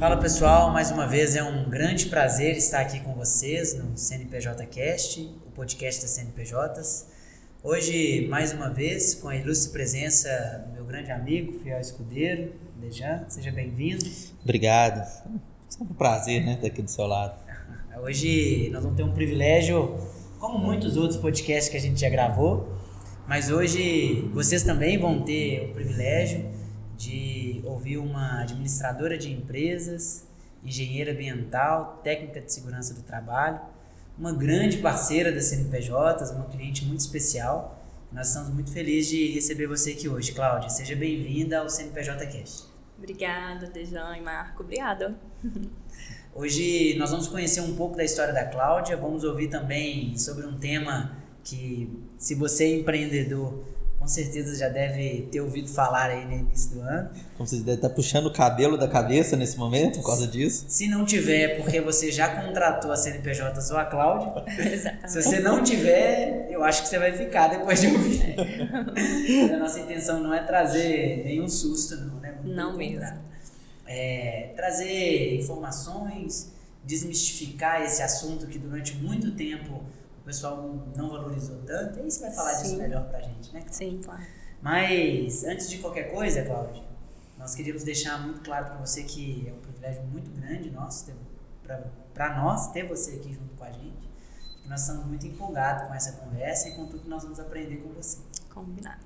Fala pessoal, mais uma vez é um grande prazer estar aqui com vocês no CNPJ Cast, o podcast das CNPJs. Hoje, mais uma vez, com a ilustre presença do meu grande amigo, fiel escudeiro, Dejan. Seja bem-vindo. Obrigado. Sempre um prazer, estar aqui do seu lado. Hoje nós vamos ter um privilégio, como muitos outros podcasts que a gente já gravou, mas hoje vocês também vão ter o privilégio de ouvir uma administradora de empresas, engenheira ambiental, técnica de segurança do trabalho, uma grande parceira das CNPJs, uma cliente muito especial. Nós estamos muito felizes de receber você aqui hoje, Cláudia. Seja bem-vinda ao CNPJ Cast. Obrigada, Dejan e Marco. Obrigada. Hoje nós vamos conhecer um pouco da história da Cláudia, vamos ouvir também sobre um tema que, se você é empreendedor, com certeza já deve ter ouvido falar aí no início do ano. Como você deve estar puxando o cabelo da cabeça nesse momento, por causa disso. Se não tiver, é porque você já contratou a CNPJ ou a Cláudia. Exatamente. Se você não tiver, eu acho que você vai ficar depois de ouvir. A nossa intenção não é trazer nenhum susto, não, né? Não mesmo. É trazer informações, desmistificar esse assunto que durante muito tempo o pessoal não valorizou tanto. E aí você vai falar disso melhor pra gente, né, Cláudia? Sim, claro. Mas, antes de qualquer coisa, Cláudia, nós queríamos deixar muito claro para você que é um privilégio muito grande nosso, para nós, ter você aqui junto com a gente. Que nós estamos muito empolgados com essa conversa e com tudo que nós vamos aprender com você. Combinado.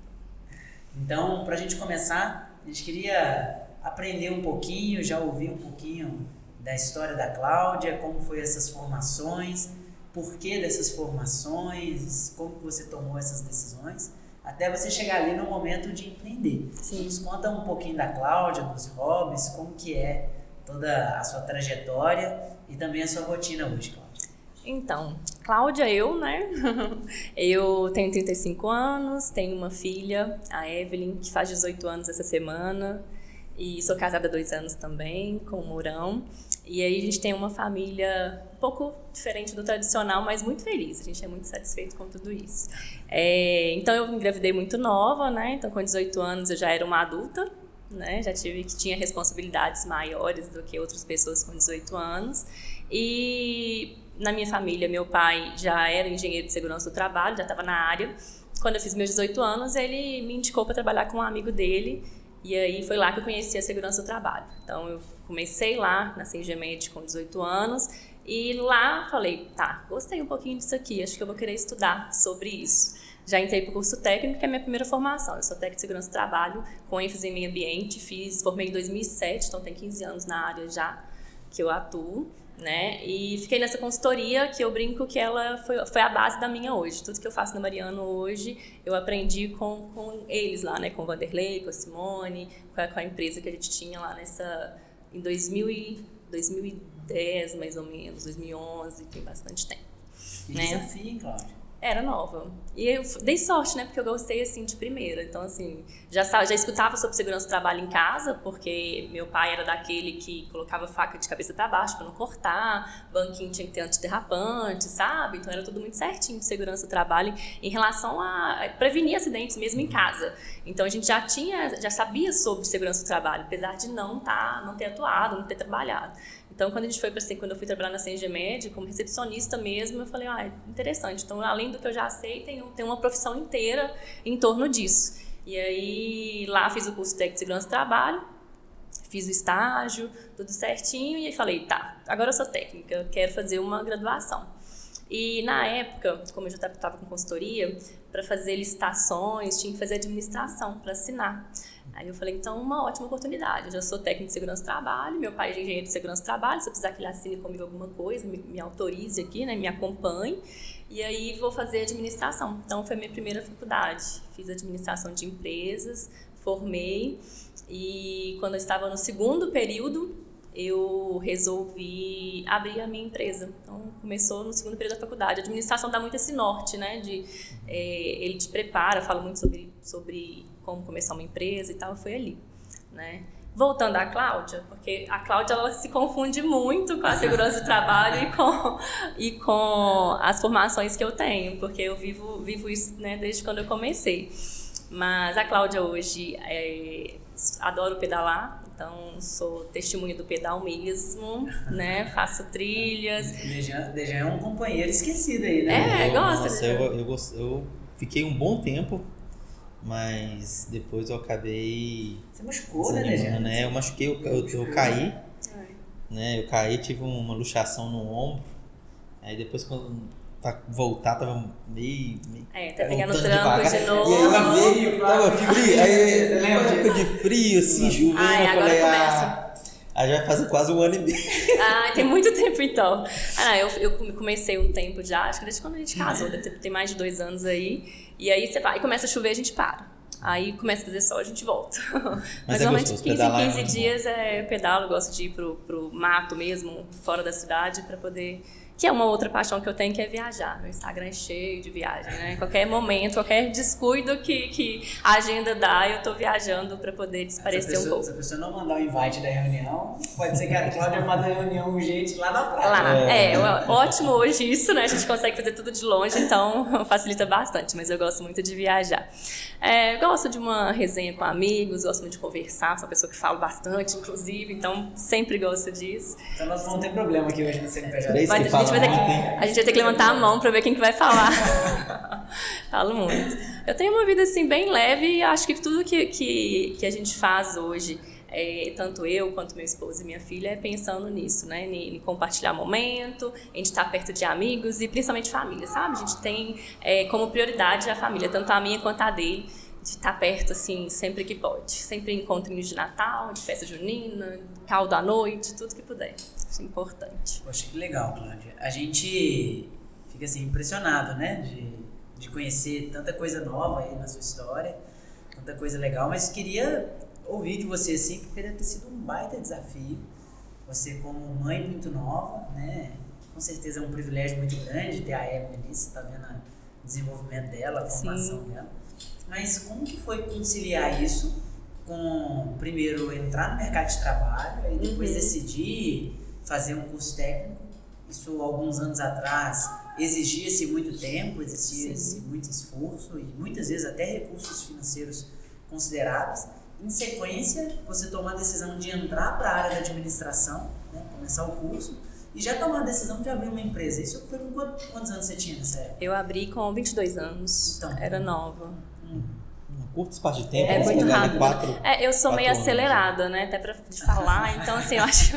Então, para a gente começar, a gente queria aprender um pouquinho, já ouvir um pouquinho da história da Cláudia, como foi essas formações, por que dessas formações, como que você tomou essas decisões, até você chegar ali no momento de empreender. Sim. Nos conta um pouquinho da Cláudia, dos hobbies, como que é toda a sua trajetória e também a sua rotina hoje, Cláudia. Então, Cláudia, eu tenho 35 anos, tenho uma filha, a Evelyn, que faz 18 anos essa semana, e sou casada há 2 anos também, com o Mourão. E aí a gente tem uma família um pouco diferente do tradicional, mas muito feliz. A gente é muito satisfeito com tudo isso. Então eu engravidei muito nova, né? Então com 18 anos eu já era uma adulta, né? Já tinha responsabilidades maiores do que outras pessoas com 18 anos. E na minha família, meu pai já era engenheiro de segurança do trabalho, já estava na área. Quando eu fiz meus 18 anos, ele me indicou para trabalhar com um amigo dele. E aí foi lá que eu conheci a segurança do trabalho. Então eu comecei lá na CNGMed com 18 anos e lá falei, tá, gostei um pouquinho disso aqui, acho que eu vou querer estudar sobre isso. Já entrei para o curso técnico, que é a minha primeira formação. Eu sou técnica de segurança do trabalho, com ênfase em meio ambiente, formei em 2007, então tem 15 anos na área já que eu atuo, né? E fiquei nessa consultoria que eu brinco que ela foi a base da minha hoje. Tudo que eu faço no Mariano hoje, eu aprendi com eles lá, né? Com o Vanderlei, com a Simone, com a empresa que a gente tinha lá em 2010, mais ou menos, 2011, tem bastante tempo. Que né? desafio, hein, Cláudia? Era nova. E eu dei sorte, né? Porque eu gostei, assim, de primeira. Então, assim, já escutava sobre segurança do trabalho em casa, porque meu pai era daquele que colocava faca de cabeça para baixo para não cortar, banquinho tinha que ter antiderrapante, sabe? Então, era tudo muito certinho de segurança do trabalho em relação a prevenir acidentes mesmo em casa. Então, a gente já sabia sobre segurança do trabalho, apesar de não ter atuado, não ter trabalhado. Então, quando eu fui trabalhar na CNGMed, como recepcionista mesmo, eu falei, interessante. Então, além do que eu já sei, tem uma profissão inteira em torno disso. E aí, lá fiz o curso técnico de segurança do trabalho, fiz o estágio, tudo certinho, e aí falei, tá, agora eu sou técnica, eu quero fazer uma graduação. E na época, como eu já estava com consultoria, para fazer licitações, tinha que fazer administração para assinar. Aí eu falei, então, uma ótima oportunidade. Eu já sou técnico de segurança do trabalho, meu pai é engenheiro de segurança do trabalho, se eu precisar que ele assine comigo alguma coisa, me autorize aqui, né, me acompanhe, e aí vou fazer administração. Então, foi a minha primeira faculdade. Fiz administração de empresas, formei, e quando eu estava no segundo período, eu resolvi abrir a minha empresa. Então, começou no segundo período da faculdade. A administração dá muito esse norte, né? Ele te prepara, fala muito sobre como começar uma empresa e tal, foi ali, né? Voltando à Cláudia, porque a Cláudia ela se confunde muito com a segurança do trabalho e com as formações que eu tenho, porque eu vivo isso, né, desde quando eu comecei. Mas a Cláudia hoje adoro pedalar, então sou testemunha do pedal mesmo, né? Faço trilhas. Dejan é um companheiro esquecido aí, né? Gosta. Nossa, eu fiquei um bom tempo, mas depois eu acabei Você machucou, né, Dejan? né? Eu machuquei, eu caí, né? Eu caí, tive uma luxação no ombro, aí depois quando pra voltar tava meio tá pegando voltando tranco devagar. de novo. E aí tava frio, aí época de frio, assim, chovendo, eu agora falei, começa. aí vai fazer quase 1 ano e meio. Tem muito tempo então. Eu comecei um tempo já, acho que desde quando a gente casou, tem mais de 2 anos aí. E aí você vai, começa a chover, a gente para. Aí começa a fazer sol, a gente volta. Mas normalmente 15 em 15 dias pedalo, eu gosto de ir pro mato mesmo, fora da cidade, pra poder... Que é uma outra paixão que eu tenho, que é viajar. Meu Instagram é cheio de viagem, né? Qualquer momento, qualquer descuido que a agenda dá, eu tô viajando para poder desaparecer um pouco. Se a pessoa não mandar o invite da reunião, pode ser que a Cláudia faça a reunião urgente lá na praia. Ótimo hoje isso, né? A gente consegue fazer tudo de longe, então facilita bastante, mas eu gosto muito de viajar. Gosto de uma resenha com amigos, gosto muito de conversar, sou uma pessoa que falo bastante, inclusive, então sempre gosto disso. Então nós vamos ter problema aqui hoje no CNPJ. A gente vai ter que levantar a mão para ver quem que vai falar. Falo muito. Eu tenho uma vida assim bem leve e acho que tudo que a gente faz hoje, tanto eu quanto meu esposo e minha filha, é pensando nisso, né? Em compartilhar momento, em estar perto de amigos e principalmente família, sabe? A gente tem como prioridade a família, tanto a minha quanto a dele, de estar perto, assim, sempre que pode. Sempre encontrinhos de Natal, de festa junina, caldo à noite, tudo que puder. Isso é importante. Poxa, que legal, Cláudia. A gente fica, assim, impressionado, né? De conhecer tanta coisa nova aí na sua história, tanta coisa legal, mas queria ouvir de você, assim, que teria ter sido um baita desafio. Você como mãe muito nova, né? Com certeza é um privilégio muito grande ter a Evelyn ali, você tá vendo o desenvolvimento dela, a formação dela. Mas como que foi conciliar isso com, primeiro, entrar no mercado de trabalho e depois decidir fazer um curso técnico? Isso, alguns anos atrás, exigia-se muito tempo, exigia-se muito esforço e muitas vezes até recursos financeiros consideráveis. Em sequência, você tomou a decisão de entrar para a área da administração, né, começar o curso, e já tomou a decisão de abrir uma empresa. Isso foi com quantos anos você tinha nessa época? Eu abri com 22 anos, então, era nova. Um curto espaço de tempo, muito rápido. Eu sou meio anos, acelerada, né? Até de falar, então assim, eu acho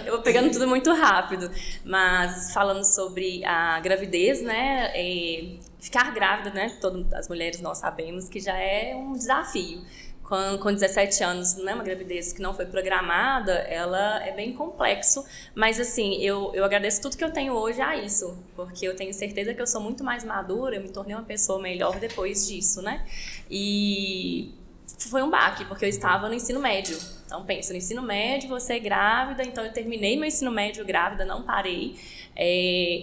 eu vou pegando tudo muito rápido. Mas falando sobre a gravidez, né? Ficar grávida, né? Todas as mulheres nós sabemos que já é um desafio. Com 17 anos, né, uma gravidez que não foi programada, ela é bem complexo, mas assim, eu agradeço tudo que eu tenho hoje a isso, porque eu tenho certeza que eu sou muito mais madura, eu me tornei uma pessoa melhor depois disso, né, e foi um baque, porque eu estava no ensino médio. Então, pensa, no ensino médio, você é grávida, então eu terminei meu ensino médio grávida, não parei.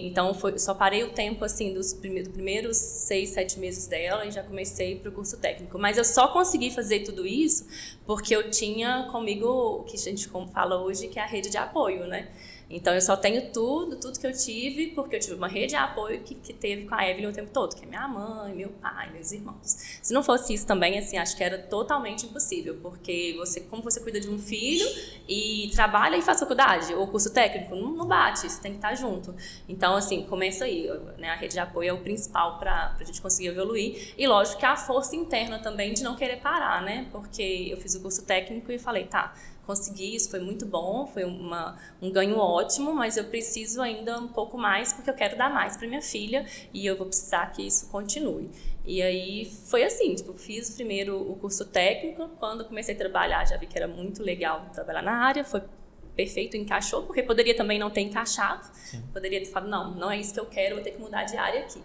Então, só parei o tempo, assim, dos primeiros 6, 7 meses dela e já comecei para o curso técnico. Mas eu só consegui fazer tudo isso porque eu tinha comigo, o que a gente fala hoje, que é a rede de apoio, né? Então, eu só tenho tudo que eu tive, porque eu tive uma rede de apoio que teve com a Evelyn o tempo todo, que é minha mãe, meu pai, meus irmãos. Se não fosse isso também, assim, acho que era totalmente impossível, porque como você cuida de um filho e trabalha e faz faculdade, ou curso técnico, não bate, você tem que estar junto. Então, assim, começa aí, né? A rede de apoio é o principal para a gente conseguir evoluir. E, lógico, que a força interna também de não querer parar, né? Porque eu fiz o curso técnico e falei, consegui, isso foi muito bom, foi um ganho ótimo, mas eu preciso ainda um pouco mais, porque eu quero dar mais para minha filha e eu vou precisar que isso continue. E aí foi assim, fiz primeiro o curso técnico, quando comecei a trabalhar já vi que era muito legal trabalhar na área, foi perfeito, encaixou, porque poderia também não ter encaixado, poderia ter falado, não é isso que eu quero, vou ter que mudar de área aqui.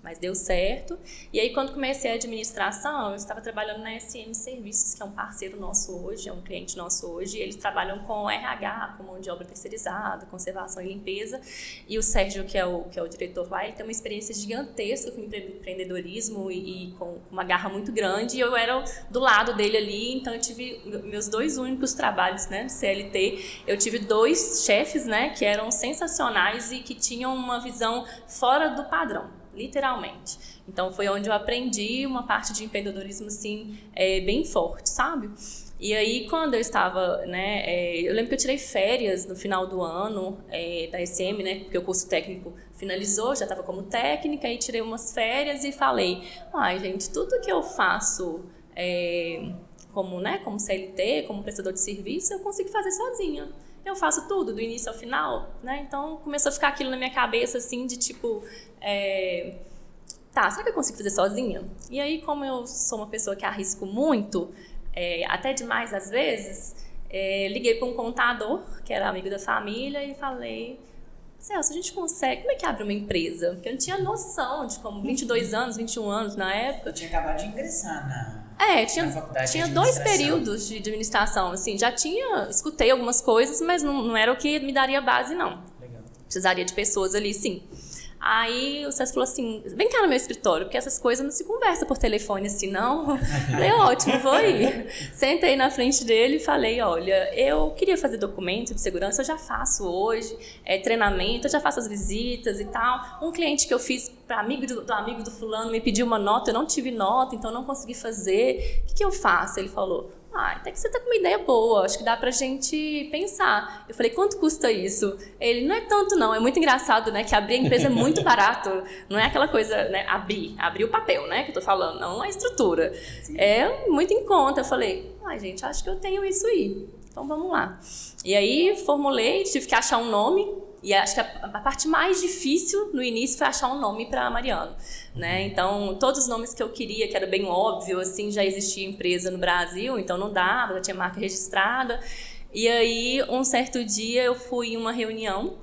Mas deu certo. E aí, quando comecei a administração, eu estava trabalhando na SM Serviços, que é um parceiro nosso hoje, é um cliente nosso hoje. E eles trabalham com RH, com mão de obra terceirizada, conservação e limpeza. E o Sérgio, que é o diretor lá, ele tem uma experiência gigantesca com empreendedorismo e com uma garra muito grande. E eu era do lado dele ali, então eu tive meus 2 únicos trabalhos, né, de CLT. Eu tive 2 chefes, né, que eram sensacionais e que tinham uma visão fora do padrão. Literalmente. Então, foi onde eu aprendi uma parte de empreendedorismo, assim, bem forte, sabe? E aí, quando eu estava, né, eu lembro que eu tirei férias no final do ano da SM, né, porque o curso técnico finalizou, já estava como técnica, e tirei umas férias e falei, ai, gente, tudo que eu faço como CLT, como prestador de serviço, eu consigo fazer sozinha. Eu faço tudo, do início ao final, né? Então, começou a ficar aquilo na minha cabeça, assim, de tipo... será que eu consigo fazer sozinha? E aí, como eu sou uma pessoa que arrisco muito, até demais às vezes, liguei para um contador, que era amigo da família, e falei... Celso, a gente consegue... Como é que abre uma empresa? Porque eu não tinha noção de como... 22 anos, 21 anos na época. Eu tinha acabado de ingressar na faculdade tinha de 2 administração. períodos de administração, assim, escutei algumas coisas, mas não era o que me daria base, não. Legal. Precisaria de pessoas ali, sim. Aí o Celso falou assim, vem cá no meu escritório, porque essas coisas não se conversam por telefone assim, não. Falei, ótimo, vou ir. Sentei na frente dele e falei, olha, eu queria fazer documento de segurança, eu já faço hoje, treinamento, eu já faço as visitas e tal. Um cliente que eu fiz para amigo do fulano me pediu uma nota, eu não tive nota, então não consegui fazer. O que eu faço? Ele falou, até que você tá com uma ideia boa, acho que dá pra gente pensar. Eu falei, quanto custa isso? Ele, não é tanto não, é muito engraçado, né, que abrir a empresa é muito barato, não é aquela coisa, né, abrir o papel, né, que eu tô falando, não a estrutura. Sim. É muito em conta. Eu falei, gente, acho que eu tenho isso aí, então vamos lá. E aí formulei, tive que achar um nome. E acho que a parte mais difícil no início foi achar um nome para Mariano, né? Então, todos os nomes que eu queria, que era bem óbvio, assim, já existia empresa no Brasil, então não dava, já tinha marca registrada. E aí, um certo dia, eu fui em uma reunião,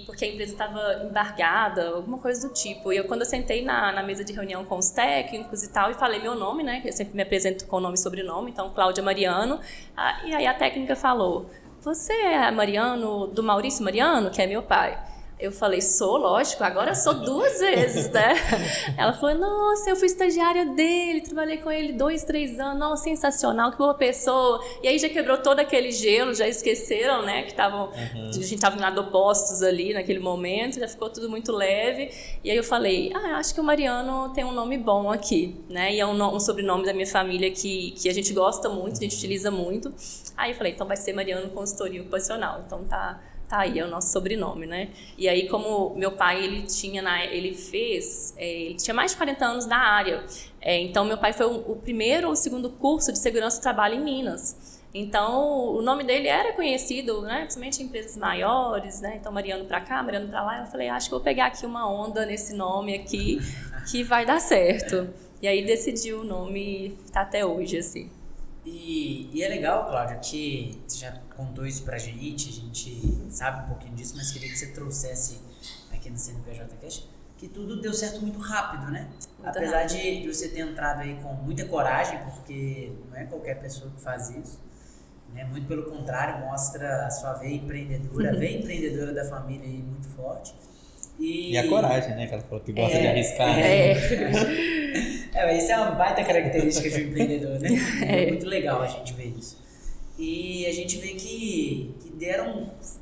porque a empresa estava embargada, alguma coisa do tipo. E quando eu sentei na mesa de reunião com os técnicos e tal, e falei meu nome, né? Eu sempre me apresento com nome e sobrenome, então, Cláudia Mariano. E aí a técnica falou... Você é a Mariano, do Maurício Mariano, que é meu pai? Eu falei, sou, lógico, agora sou 2 vezes, né? Ela falou, nossa, eu fui estagiária dele, trabalhei com ele 2, 3 anos, nossa, sensacional, que boa pessoa. E aí já quebrou todo aquele gelo, já esqueceram, né, que a gente estava em lado opostos ali naquele momento, já ficou tudo muito leve. E aí eu falei, acho que o Mariano tem um nome bom aqui, né? E é um sobrenome da minha família que a gente gosta muito, a gente utiliza muito. Aí eu falei, então vai ser Mariano Consultoria Ocupacional, então tá aí, é o nosso sobrenome, né? E aí, como meu pai, ele tinha mais de 40 anos na área. Então, meu pai foi o primeiro ou o segundo curso de segurança do trabalho em Minas. Então, o nome dele era conhecido, né? Principalmente em empresas maiores, né? Então, Mariano pra cá, Mariano pra lá. Eu falei, acho que vou pegar aqui uma onda nesse nome aqui, que vai dar certo. E aí, decidi o nome, tá até hoje, assim. E é legal, Cláudia, que você já contou isso pra gente, a gente sabe um pouquinho disso, mas queria que você trouxesse aqui no CNPJ Cast, que tudo deu certo muito rápido, né? Apesar de você ter entrado aí com muita coragem, porque não é qualquer pessoa que faz isso, né? Muito pelo contrário, mostra a sua veia empreendedora da família aí muito forte. E a coragem, né? Que ela falou que gosta de arriscar. Isso é uma baita característica de um empreendedor, né? É muito legal a gente ver isso. E a gente vê que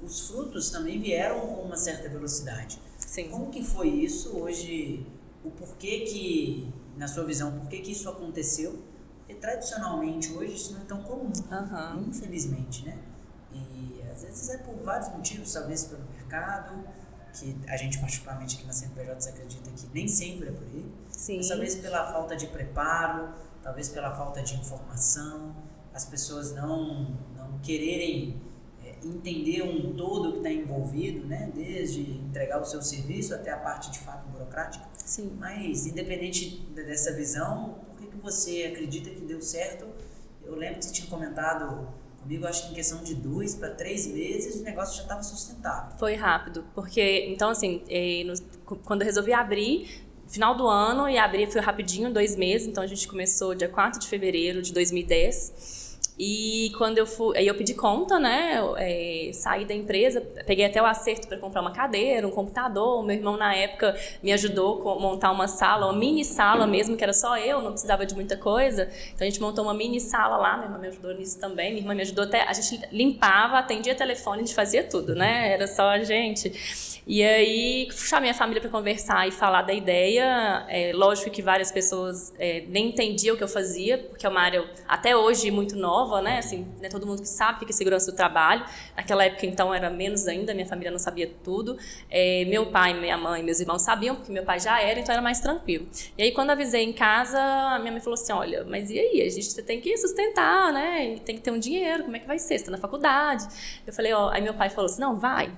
os frutos também vieram com uma certa velocidade. Sim. Como que foi isso hoje? O porquê que, na sua visão, por que isso aconteceu? Porque tradicionalmente hoje isso não é tão comum, infelizmente, né? E às vezes é por vários motivos, talvez pelo mercado, que a gente particularmente aqui na CNPJ acredita que nem sempre é por ele. Sim. Mas talvez pela falta de preparo, talvez pela falta de informação, as pessoas não quererem entender um todo que está envolvido, né? Desde entregar o seu serviço até a parte de fato burocrática. Sim. Mas independente dessa visão, por que você acredita que deu certo? Eu lembro que você tinha comentado comigo, acho que em questão de 2 para 3 meses o negócio já estava sustentável. Foi rápido, porque, então assim, quando eu resolvi abrir, final do ano, e abrir foi rapidinho, 2 meses, então a gente começou dia 4 de fevereiro de 2010, E quando eu fui, aí eu pedi conta, né, saí da empresa, peguei até o acerto para comprar uma cadeira, um computador. O meu irmão na época me ajudou a montar uma sala, uma mini sala mesmo, que era só eu, não precisava de muita coisa. Então a gente montou uma mini sala lá, minha irmã me ajudou nisso também, minha irmã me ajudou até, a gente limpava, atendia telefone, a gente fazia tudo, né, era só a gente. E aí chamei a família para conversar e falar da ideia. Lógico que várias pessoas nem entendiam o que eu fazia, porque é uma área até hoje muito nova, né? Assim, não é todo mundo que sabe o que é segurança do trabalho. Naquela época, então, era menos ainda, minha família não sabia tudo. Meu pai, minha mãe, meus irmãos sabiam, porque meu pai já era, então era mais tranquilo. E aí, quando avisei em casa, a minha mãe falou assim, olha, mas e aí? Você tem que sustentar, né? E tem que ter um dinheiro, como é que vai ser? Você está na faculdade. Eu falei, aí meu pai falou assim, não, vai,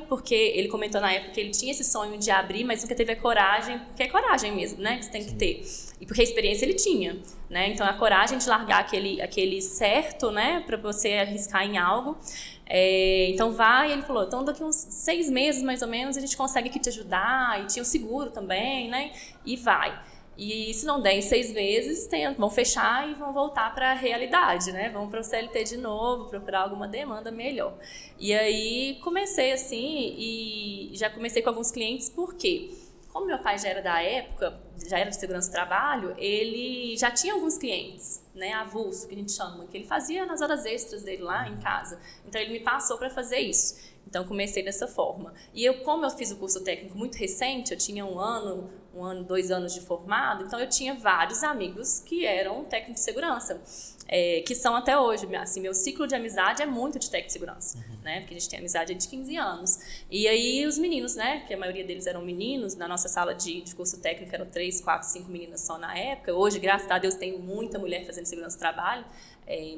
porque ele comentou na época que ele tinha esse sonho de abrir, mas nunca teve a coragem, porque é coragem mesmo, né, que você tem que ter. E porque a experiência ele tinha, né, então a coragem de largar aquele certo, né, para você arriscar em algo. Então vai, ele falou, então daqui uns 6 meses mais ou menos a gente consegue aqui te ajudar, e tinha o seguro também, né, e vai. E se não der em 6 meses, vão fechar e vão voltar para a realidade, né? Vão para o CLT de novo, procurar alguma demanda melhor. E aí comecei assim, e já comecei com alguns clientes, porque como meu pai já era da época, já era de segurança do trabalho, ele já tinha alguns clientes, né, avulso, que a gente chama, que ele fazia nas horas extras dele lá em casa. Então ele me passou para fazer isso. Então comecei dessa forma. E como eu fiz o curso técnico muito recente, eu tinha 2 anos de formado, então eu tinha vários amigos que eram técnicos de segurança, que são até hoje, assim, meu ciclo de amizade é muito de técnico de segurança, né, porque a gente tem amizade de 15 anos. E aí os meninos, né, que a maioria deles eram meninos, na nossa sala de curso técnico eram 3, 4, 5 meninas só na época. Hoje, graças a Deus, tem muita mulher fazendo segurança do trabalho.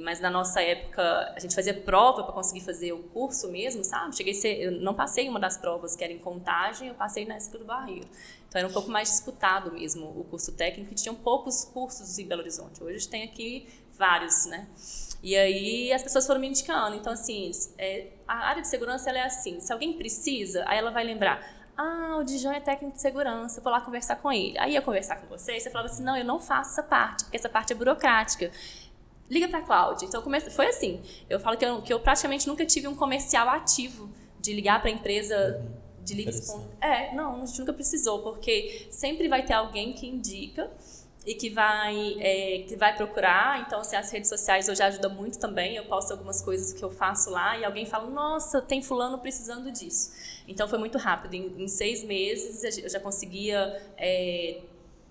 Mas na nossa época a gente fazia prova para conseguir fazer o curso mesmo, sabe? Eu não passei uma das provas que era em Contagem, eu passei na ESC do Barreiro. Então era um pouco mais disputado mesmo o curso técnico, e tinham poucos cursos em Belo Horizonte. Hoje a gente tem aqui vários, né? E aí as pessoas foram me indicando. Então, assim, a área de segurança ela é assim, se alguém precisa, aí ela vai lembrar, o Dijon é técnico de segurança, eu vou lá conversar com ele. Aí ia conversar com você e você falava assim, não, eu não faço essa parte, porque essa parte é burocrática. Liga pra Cláudia. Então foi assim. Eu falo que eu praticamente nunca tive um comercial ativo de ligar pra empresa de liga. Não, a gente nunca precisou, porque sempre vai ter alguém que indica e que vai procurar. Então, assim, as redes sociais hoje ajudam muito também. Eu posto algumas coisas que eu faço lá e alguém fala, nossa, tem fulano precisando disso. Então foi muito rápido. Em 6 meses eu já conseguia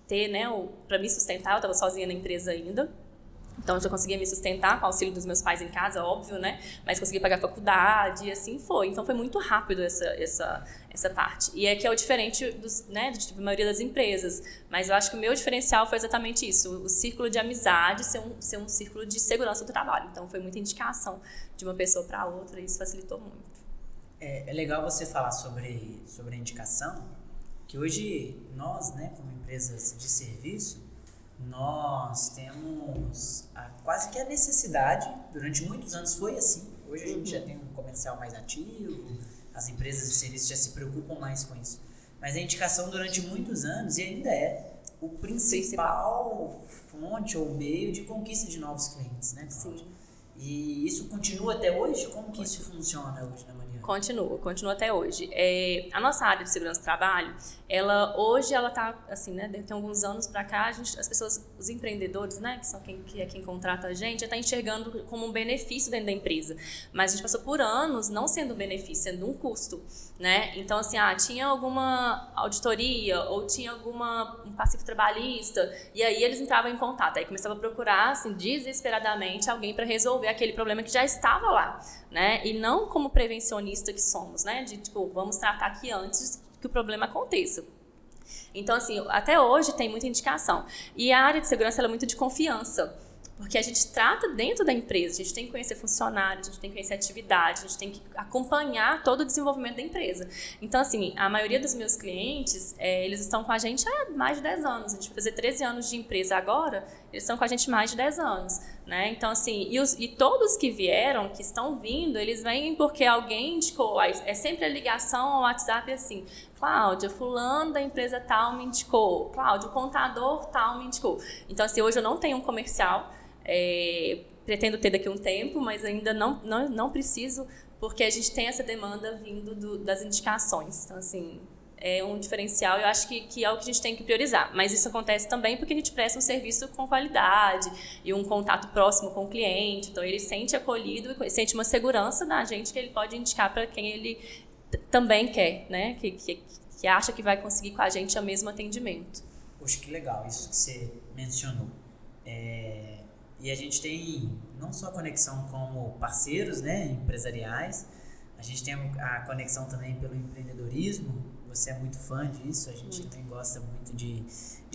ter, né, para me sustentar. Eu estava sozinha na empresa ainda. Então, eu já conseguia me sustentar com o auxílio dos meus pais em casa, óbvio, né? Mas conseguia pagar a faculdade e assim foi. Então, foi muito rápido essa parte. E que é o diferente da maioria das empresas. Mas eu acho que o meu diferencial foi exatamente isso. O círculo de amizade ser um círculo de segurança do trabalho. Então, foi muita indicação de uma pessoa para outra e isso facilitou muito. É legal você falar sobre a indicação, que hoje nós, né, como empresas de serviço, nós temos quase que a necessidade, durante muitos anos foi assim, hoje a gente já tem um comercial mais ativo, as empresas de serviço já se preocupam mais com isso, mas a indicação durante muitos anos e ainda é o principal fonte ou meio de conquista de novos clientes, né, Cláudia? Sim. E isso continua até hoje? Como que isso funciona hoje na Mariana? Continua até hoje. A nossa área de segurança do trabalho, hoje ela está assim, né? Tem alguns anos para cá, as pessoas, os empreendedores, né, que são quem contrata a gente, já está enxergando como um benefício dentro da empresa. Mas a gente passou por anos não sendo um benefício, sendo um custo, né? Então, assim, tinha alguma auditoria ou tinha um passivo trabalhista, e aí eles entravam em contato. Aí começava a procurar, assim, desesperadamente alguém para resolver aquele problema que já estava lá, né? E não como prevencionista que somos, né? De, vamos tratar aqui antes que o problema aconteça. Então, assim, até hoje tem muita indicação. E a área de segurança ela é muito de confiança, porque a gente trata dentro da empresa, a gente tem que conhecer funcionários, a gente tem que conhecer atividade, a gente tem que acompanhar todo o desenvolvimento da empresa. Então, assim, a maioria dos meus clientes, eles estão com a gente há mais de 10 anos. A gente vai fazer 13 anos de empresa agora, eles estão com a gente mais de 10 anos, né? Então, assim, e todos que vieram, que estão vindo, eles vêm porque alguém indicou. É sempre a ligação ao WhatsApp assim, Cláudia, fulano da empresa tal me indicou, Cláudia, o contador tal me indicou. Então, assim, hoje eu não tenho um comercial pretendo ter daqui a um tempo, mas ainda não preciso, porque a gente tem essa demanda vindo das indicações. Então, assim, é um diferencial, eu acho que é o que a gente tem que priorizar. Mas isso acontece também porque a gente presta um serviço com qualidade e um contato próximo com o cliente. Então, ele sente acolhido e sente uma segurança na gente que ele pode indicar para quem ele também quer, né? Que acha que vai conseguir com a gente o mesmo atendimento. Poxa, que legal isso que você mencionou. E a gente tem não só a conexão como parceiros, né, empresariais, a gente tem a conexão também pelo empreendedorismo. Você é muito fã disso, a gente também gosta muito de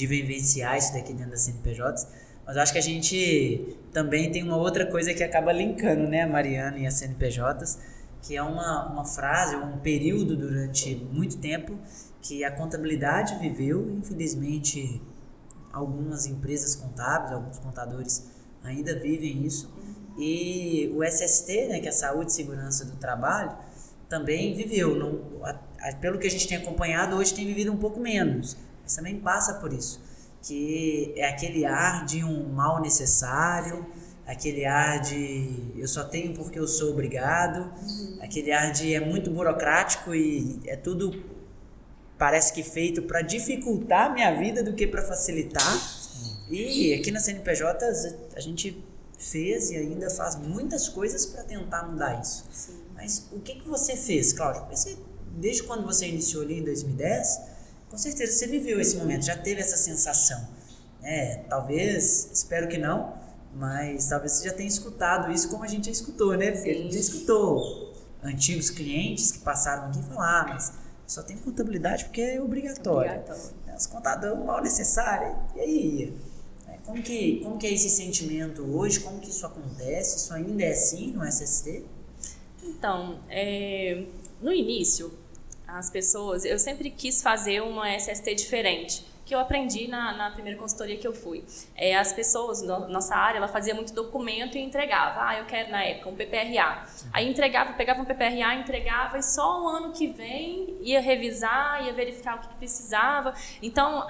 vivenciar isso daqui dentro da CNPJ, mas eu acho que a gente também tem uma outra coisa que acaba linkando, né, a Mariana e as CNPJs, que é uma frase, um período durante muito tempo que a contabilidade viveu. Infelizmente, algumas empresas contábeis, alguns contadores ainda vivem isso, e o SST, né, que é a Saúde e Segurança do Trabalho, também viveu. Pelo que a gente tem acompanhado, hoje tem vivido um pouco menos, mas também passa por isso, que é aquele ar de um mal necessário, aquele ar de eu só tenho porque eu sou obrigado, aquele ar de é muito burocrático e é tudo parece que feito para dificultar a minha vida do que para facilitar. E aqui na CNPJ a gente fez e ainda faz muitas coisas para tentar mudar isso. Sim. Mas o que você fez, Cláudio? Desde quando você iniciou ali em 2010, com certeza você viveu esse momento, já teve essa sensação. Talvez, espero que não, mas talvez você já tenha escutado isso como a gente já escutou, né? Porque a gente já escutou antigos clientes que passaram aqui e falaram, mas só tem contabilidade porque é obrigatório. Os contadores mal necessário. E aí? Como que é esse sentimento hoje? Como que isso acontece? Isso ainda é assim no SST? Então, no início, as pessoas... Eu sempre quis fazer uma SST diferente, que eu aprendi na primeira consultoria que eu fui. As pessoas, nossa área, ela fazia muito documento e entregava. Eu quero, na época, um PPRA. Aí pegava um PPRA, entregava, e só o ano que vem ia revisar, ia verificar o que precisava. Então,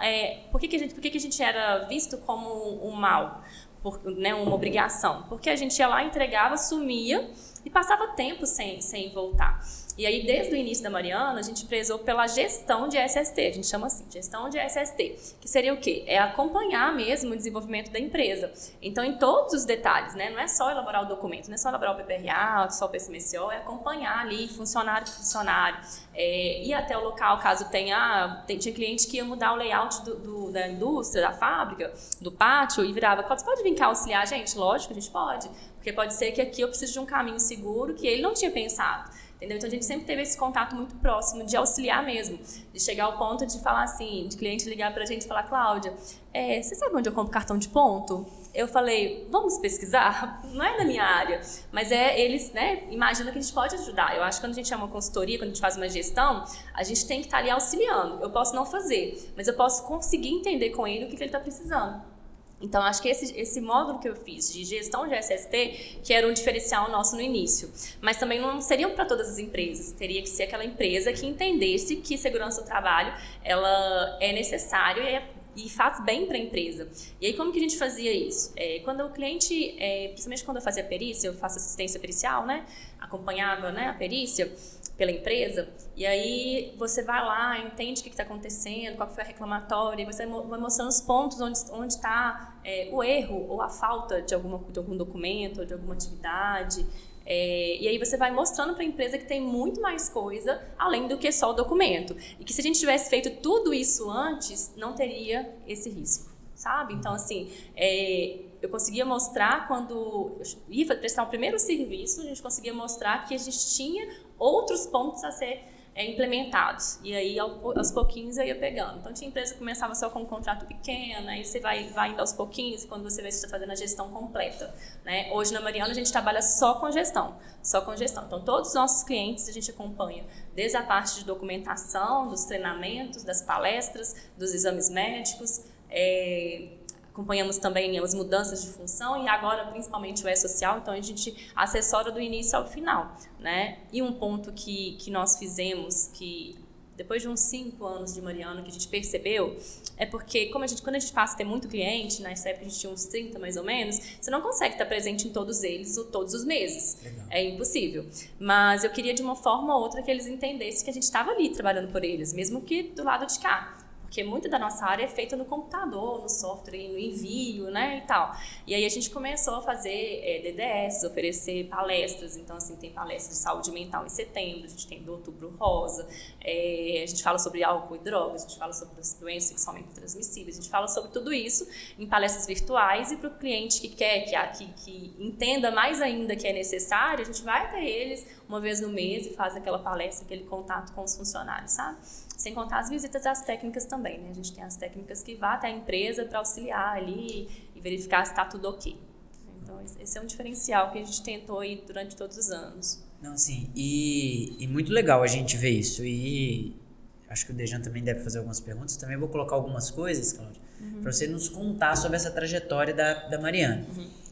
por que a gente era visto como um mal? Uma obrigação? Porque a gente ia lá, entregava, sumia e passava tempo sem voltar. E aí, desde o início da Mariana, a gente prezou pela gestão de SST, a gente chama assim, gestão de SST, que seria o quê? É acompanhar mesmo o desenvolvimento da empresa. Então, em todos os detalhes, né? Não é só elaborar o documento, não é só elaborar o PPRA, só o PCMSO, é acompanhar ali, funcionário por funcionário, ir até o local, caso tinha cliente que ia mudar o layout da indústria, da fábrica, do pátio, e virava, você pode vir cá auxiliar a gente? Lógico, a gente pode, porque pode ser que aqui eu preciso de um caminho seguro que ele não tinha pensado. Entendeu? Então a gente sempre teve esse contato muito próximo de auxiliar mesmo, de chegar ao ponto de falar assim, de cliente ligar pra gente e falar, Cláudia, você sabe onde eu compro cartão de ponto? Eu falei, vamos pesquisar? Não é da minha área, mas eles, né, imaginam que a gente pode ajudar. Eu acho que quando a gente é uma consultoria, quando a gente faz uma gestão, a gente tem que estar ali auxiliando. Eu posso não fazer, mas eu posso conseguir entender com ele o que ele está precisando. Então, acho que esse módulo que eu fiz de gestão de SST, que era um diferencial nosso no início, mas também não seriam para todas as empresas, teria que ser aquela empresa que entendesse que segurança do trabalho ela é necessária e faz bem para a empresa. E aí, como que a gente fazia isso? Quando o cliente, principalmente quando eu fazia perícia, eu faço assistência pericial, né? Acompanhava, né, a perícia pela empresa, e aí você vai lá, entende o que está acontecendo, qual foi a reclamatória, e você vai mostrando os pontos onde está o erro ou a falta de algum documento ou de alguma atividade. E aí você vai mostrando para a empresa que tem muito mais coisa além do que só o documento. E que se a gente tivesse feito tudo isso antes, não teria esse risco, sabe? Então, assim, eu conseguia mostrar quando eu ia prestar o primeiro serviço, a gente conseguia mostrar que a gente tinha outros pontos a ser implementados. E aí, aos pouquinhos, eu ia pegando. Então, tinha empresa que começava só com um contrato pequeno, aí você vai indo aos pouquinhos, e quando você vê, você está fazendo a gestão completa, né? Hoje, na Mariana, a gente trabalha só com gestão. Então, todos os nossos clientes a gente acompanha, desde a parte de documentação, dos treinamentos, das palestras, dos exames médicos, acompanhamos também as mudanças de função e agora principalmente o E-Social, então a gente assessora do início ao final, né? E um ponto que nós fizemos, que depois de uns 5 anos de Mariana, que a gente percebeu, é porque quando a gente passa a ter muito cliente, nessa época a gente tinha uns 30 mais ou menos, você não consegue estar presente em todos eles todos os meses. Legal. É impossível. Mas eu queria de uma forma ou outra que eles entendessem que a gente estava ali trabalhando por eles, mesmo que do lado de cá. Porque muito da nossa área é feita no computador, no software, no envio, né, e tal. E aí a gente começou a fazer DDS, oferecer palestras. Então, assim, tem palestras de saúde mental em setembro, a gente tem do Outubro Rosa, a gente fala sobre álcool e drogas, a gente fala sobre as doenças sexualmente transmissíveis, a gente fala sobre tudo isso em palestras virtuais, e para o cliente que quer, que entenda mais ainda que é necessário, a gente vai até eles uma vez no mês e faz aquela palestra, aquele contato com os funcionários, sabe? Sem contar as visitas às técnicas também, né? A gente tem as técnicas que vão até a empresa para auxiliar ali e verificar se está tudo ok. Então, esse é um diferencial que a gente tentou aí durante todos os anos. Não, sim, e muito legal a gente ver isso. E acho que o Dejan também deve fazer algumas perguntas. Também vou colocar algumas coisas, Cláudia, para você nos contar sobre essa trajetória da Mariana.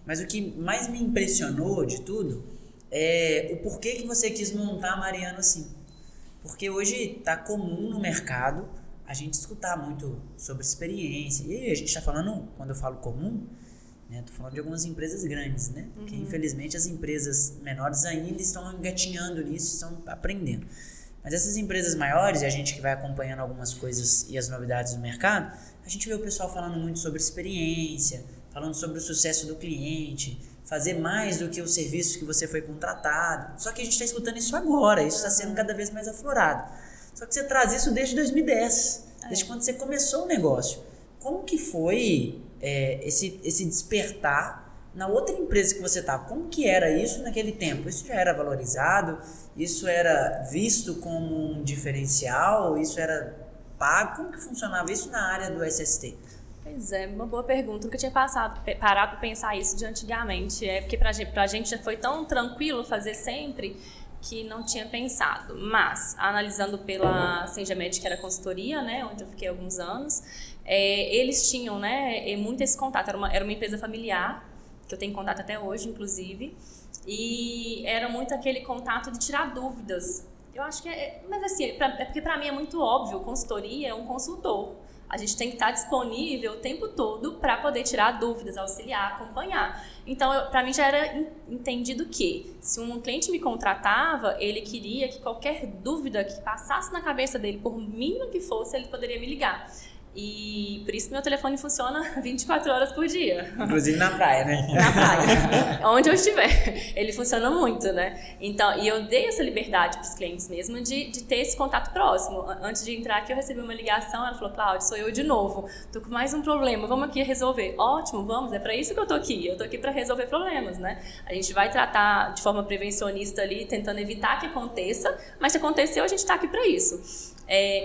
Mas o que mais me impressionou de tudo é o porquê que você quis montar a Mariana assim. Porque hoje está comum no mercado a gente escutar muito sobre experiência. E aí a gente está falando, quando eu falo comum, né, tô falando de algumas empresas grandes, né? Porque infelizmente as empresas menores ainda estão engatinhando nisso, estão aprendendo. Mas essas empresas maiores, e a gente que vai acompanhando algumas coisas e as novidades do mercado, a gente vê o pessoal falando muito sobre experiência, falando sobre o sucesso do cliente, fazer mais do que o serviço que você foi contratado. Só que a gente está escutando isso agora, isso está sendo cada vez mais aflorado. Só que você traz isso desde 2010, desde quando você começou o negócio. Como que foi esse despertar na outra empresa que você estava? Como que era isso naquele tempo? Isso já era valorizado? Isso era visto como um diferencial? Isso era pago? Como que funcionava isso na área do SST? Pois é, uma boa pergunta. Nunca tinha parado para pensar isso de antigamente. É porque pra gente já foi tão tranquilo fazer sempre que não tinha pensado. Mas, analisando pela Senjamed, que era consultoria, né, onde eu fiquei alguns anos, eles tinham, né, muito esse contato. Era uma empresa familiar, que eu tenho contato até hoje, inclusive, e era muito aquele contato de tirar dúvidas. Eu acho que mas assim, porque para mim é muito óbvio, consultoria é um consultor. A gente tem que estar disponível o tempo todo para poder tirar dúvidas, auxiliar, acompanhar. Então, para mim já era entendido que se um cliente me contratava, ele queria que qualquer dúvida que passasse na cabeça dele, por mínima que fosse, ele poderia me ligar. E por isso que meu telefone funciona 24 horas por dia. Inclusive na praia, né? Na praia. Onde eu estiver. Ele funciona muito, né? Então, e eu dei essa liberdade para os clientes mesmo de ter esse contato próximo. Antes de entrar aqui, eu recebi uma ligação. Ela falou, Cláudia, sou eu de novo. Tô com mais um problema. Vamos aqui resolver. Ótimo, vamos. É para isso que eu tô aqui. Eu tô aqui para resolver problemas, né? A gente vai tratar de forma prevencionista ali, tentando evitar que aconteça. Mas se aconteceu, a gente tá aqui para isso.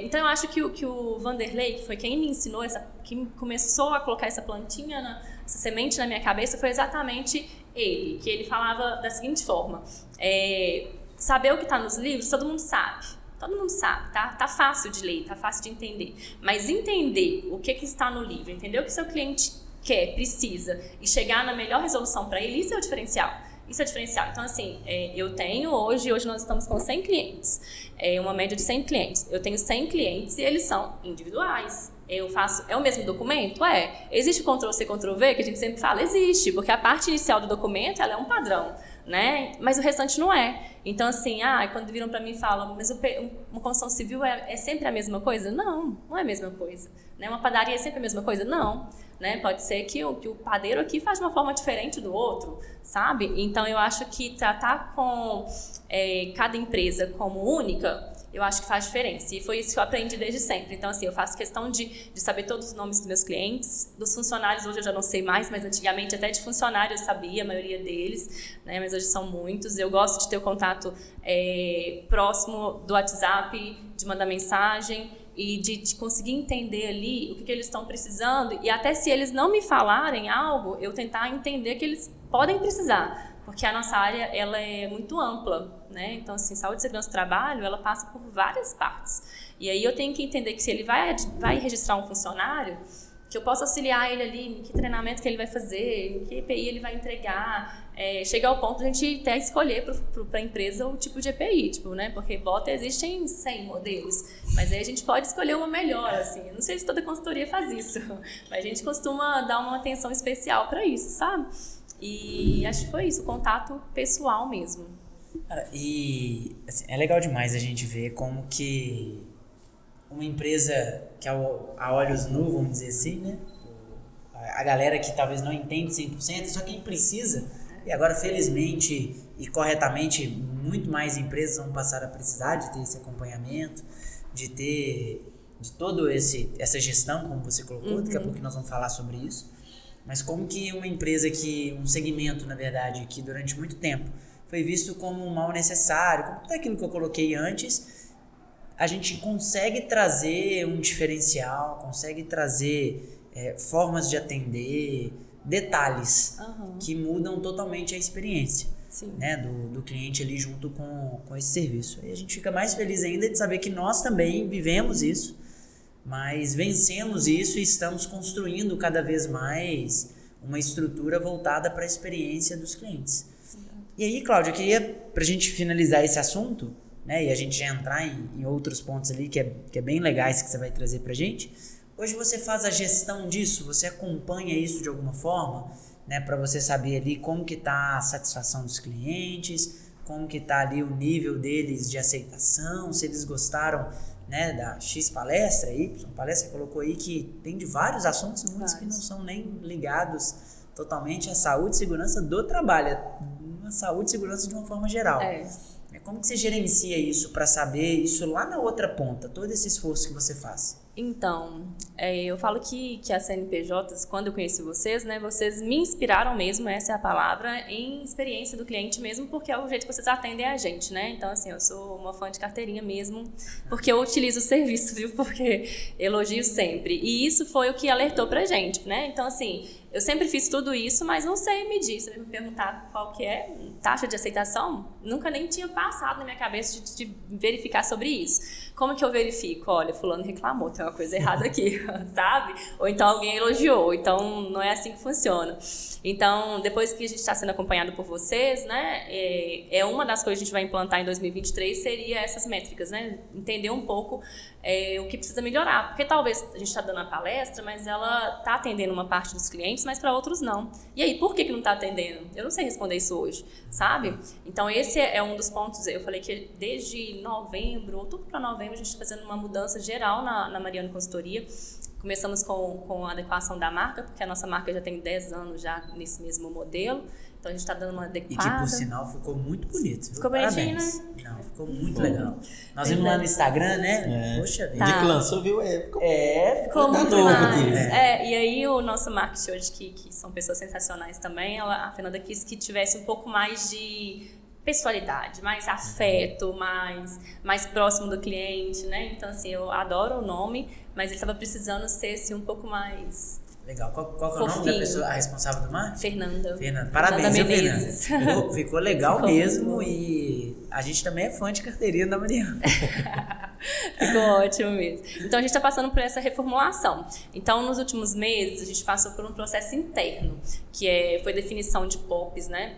Então eu acho que o Vanderlei, que foi quem me ensinou, que começou a colocar essa plantinha, essa semente na minha cabeça, foi exatamente ele, que ele falava da seguinte forma: saber o que está nos livros, todo mundo sabe, tá fácil de ler, tá fácil de entender, mas entender o que está no livro, entender o que seu cliente quer, precisa, e chegar na melhor resolução para ele, isso é o diferencial. Isso é diferencial. Então, assim, eu tenho hoje nós estamos com 100 clientes, uma média de 100 clientes. Eu tenho 100 clientes e eles são individuais. É o mesmo documento? Existe o Ctrl-C, Ctrl-V, que a gente sempre fala? Existe, porque a parte inicial do documento, ela é um padrão, né? Mas o restante não é. Então, assim, quando viram para mim e falam, mas uma construção civil é sempre a mesma coisa? Não é a mesma coisa. Né? Uma padaria é sempre a mesma coisa? Não. Né? Pode ser que o padeiro aqui faz de uma forma diferente do outro, sabe? Então, eu acho que tratar com cada empresa como única, eu acho que faz diferença. E foi isso que eu aprendi desde sempre. Então, assim, eu faço questão de saber todos os nomes dos meus clientes. Dos funcionários, hoje eu já não sei mais, mas antigamente até de funcionário eu sabia, a maioria deles, né? Mas hoje são muitos. Eu gosto de ter o contato próximo do WhatsApp, de mandar mensagem e de conseguir entender ali o que eles estão precisando. E até se eles não me falarem algo, eu tentar entender que eles podem precisar. Porque a nossa área, ela é muito ampla, né? Então, assim, saúde e segurança do trabalho, ela passa por várias partes. E aí eu tenho que entender que se ele vai registrar um funcionário, que eu possa auxiliar ele ali, em que treinamento que ele vai fazer, em que EPI ele vai entregar, chegar ao ponto de a gente até escolher para a empresa o tipo de EPI, tipo, né? Porque bota existem 100 modelos, mas aí a gente pode escolher uma melhor, assim. Não sei se toda consultoria faz isso, mas a gente costuma dar uma atenção especial para isso, sabe? E acho que foi isso, o contato pessoal mesmo. Cara, e assim, é legal demais a gente ver como que uma empresa que a olhos nus, vamos dizer assim, né? A galera que talvez não entende 100%, só quem precisa. E agora, felizmente e corretamente, muito mais empresas vão passar a precisar de ter esse acompanhamento, de toda essa gestão, como você colocou, daqui a pouco nós vamos falar sobre isso. Mas como que uma empresa um segmento, na verdade, que durante muito tempo foi visto como um mal necessário, como tudo aquilo que eu coloquei antes, a gente consegue trazer um diferencial, consegue trazer formas de atender, detalhes que mudam totalmente a experiência, né, do cliente ali junto com esse serviço. E a gente fica mais feliz ainda de saber que nós também vivemos isso, mas vencemos isso e estamos construindo cada vez mais uma estrutura voltada para a experiência dos clientes. E aí, Cláudia, eu queria, para a gente finalizar esse assunto, né, e a gente já entrar em outros pontos ali que é bem legais que você vai trazer pra gente. Hoje você faz a gestão disso, você acompanha isso de alguma forma, né, para você saber ali como que tá a satisfação dos clientes, como que tá ali o nível deles de aceitação, se eles gostaram, né, da X palestra, Y palestra, colocou aí que tem de vários assuntos, muitos que não são nem ligados totalmente à saúde e segurança do trabalho, a saúde e segurança de uma forma geral. Como que você gerencia isso para saber isso lá na outra ponta, todo esse esforço que você faz? Então, eu falo que a CNPJ, quando eu conheci vocês, né, vocês me inspiraram mesmo, essa é a palavra, em experiência do cliente mesmo, porque é o jeito que vocês atendem a gente, né? Então, assim, eu sou uma fã de carteirinha mesmo, porque eu utilizo o serviço, viu? Porque elogio sempre. E isso foi o que alertou pra gente, né? Então, assim, eu sempre fiz tudo isso, mas não sei medir. Se me perguntar qual que é taxa de aceitação, nunca nem tinha passado na minha cabeça de verificar sobre isso. Como que eu verifico? Olha, fulano reclamou, tem uma coisa errada aqui, sabe? Ou então alguém elogiou, então não é assim que funciona. Então, depois que a gente está sendo acompanhado por vocês, né, uma das coisas que a gente vai implantar em 2023 seria essas métricas, né? Entender um pouco o que precisa melhorar. Porque talvez a gente está dando a palestra, mas ela está atendendo uma parte dos clientes, mas para outros não. E aí, por que não está atendendo? Eu não sei responder isso hoje, sabe? Então, esse é um dos pontos. Eu falei que desde novembro, outubro para novembro, a gente está fazendo uma mudança geral na Mariano Consultoria. Começamos com a adequação da marca, porque a nossa marca já tem 10 anos já nesse mesmo modelo. Então, a gente está dando uma adequada. E que, por sinal, ficou muito bonito. Ficou bonitinho, né? Não, ficou muito legal. Nós vimos lá no Instagram, né? Poxa vida. Tá. Que lançou, viu? Ficou muito novo mais. aqui. E aí o nosso marketing hoje, que são pessoas sensacionais também, a Fernanda quis que tivesse um pouco mais de pessoalidade, mais afeto, mais próximo do cliente, né? Então, assim, eu adoro o nome, mas ele estava precisando ser, assim, um pouco mais... Legal. Qual que é o nome da pessoa, a responsável do marketing? Fernanda. Parabéns, Fernanda. Ficou legal Ficou mesmo e a gente também é fã de carteirinha da Mariana. Ficou ótimo mesmo. Então, a gente está passando por essa reformulação. Então, nos últimos meses, a gente passou por um processo interno, que foi definição de POPs, né?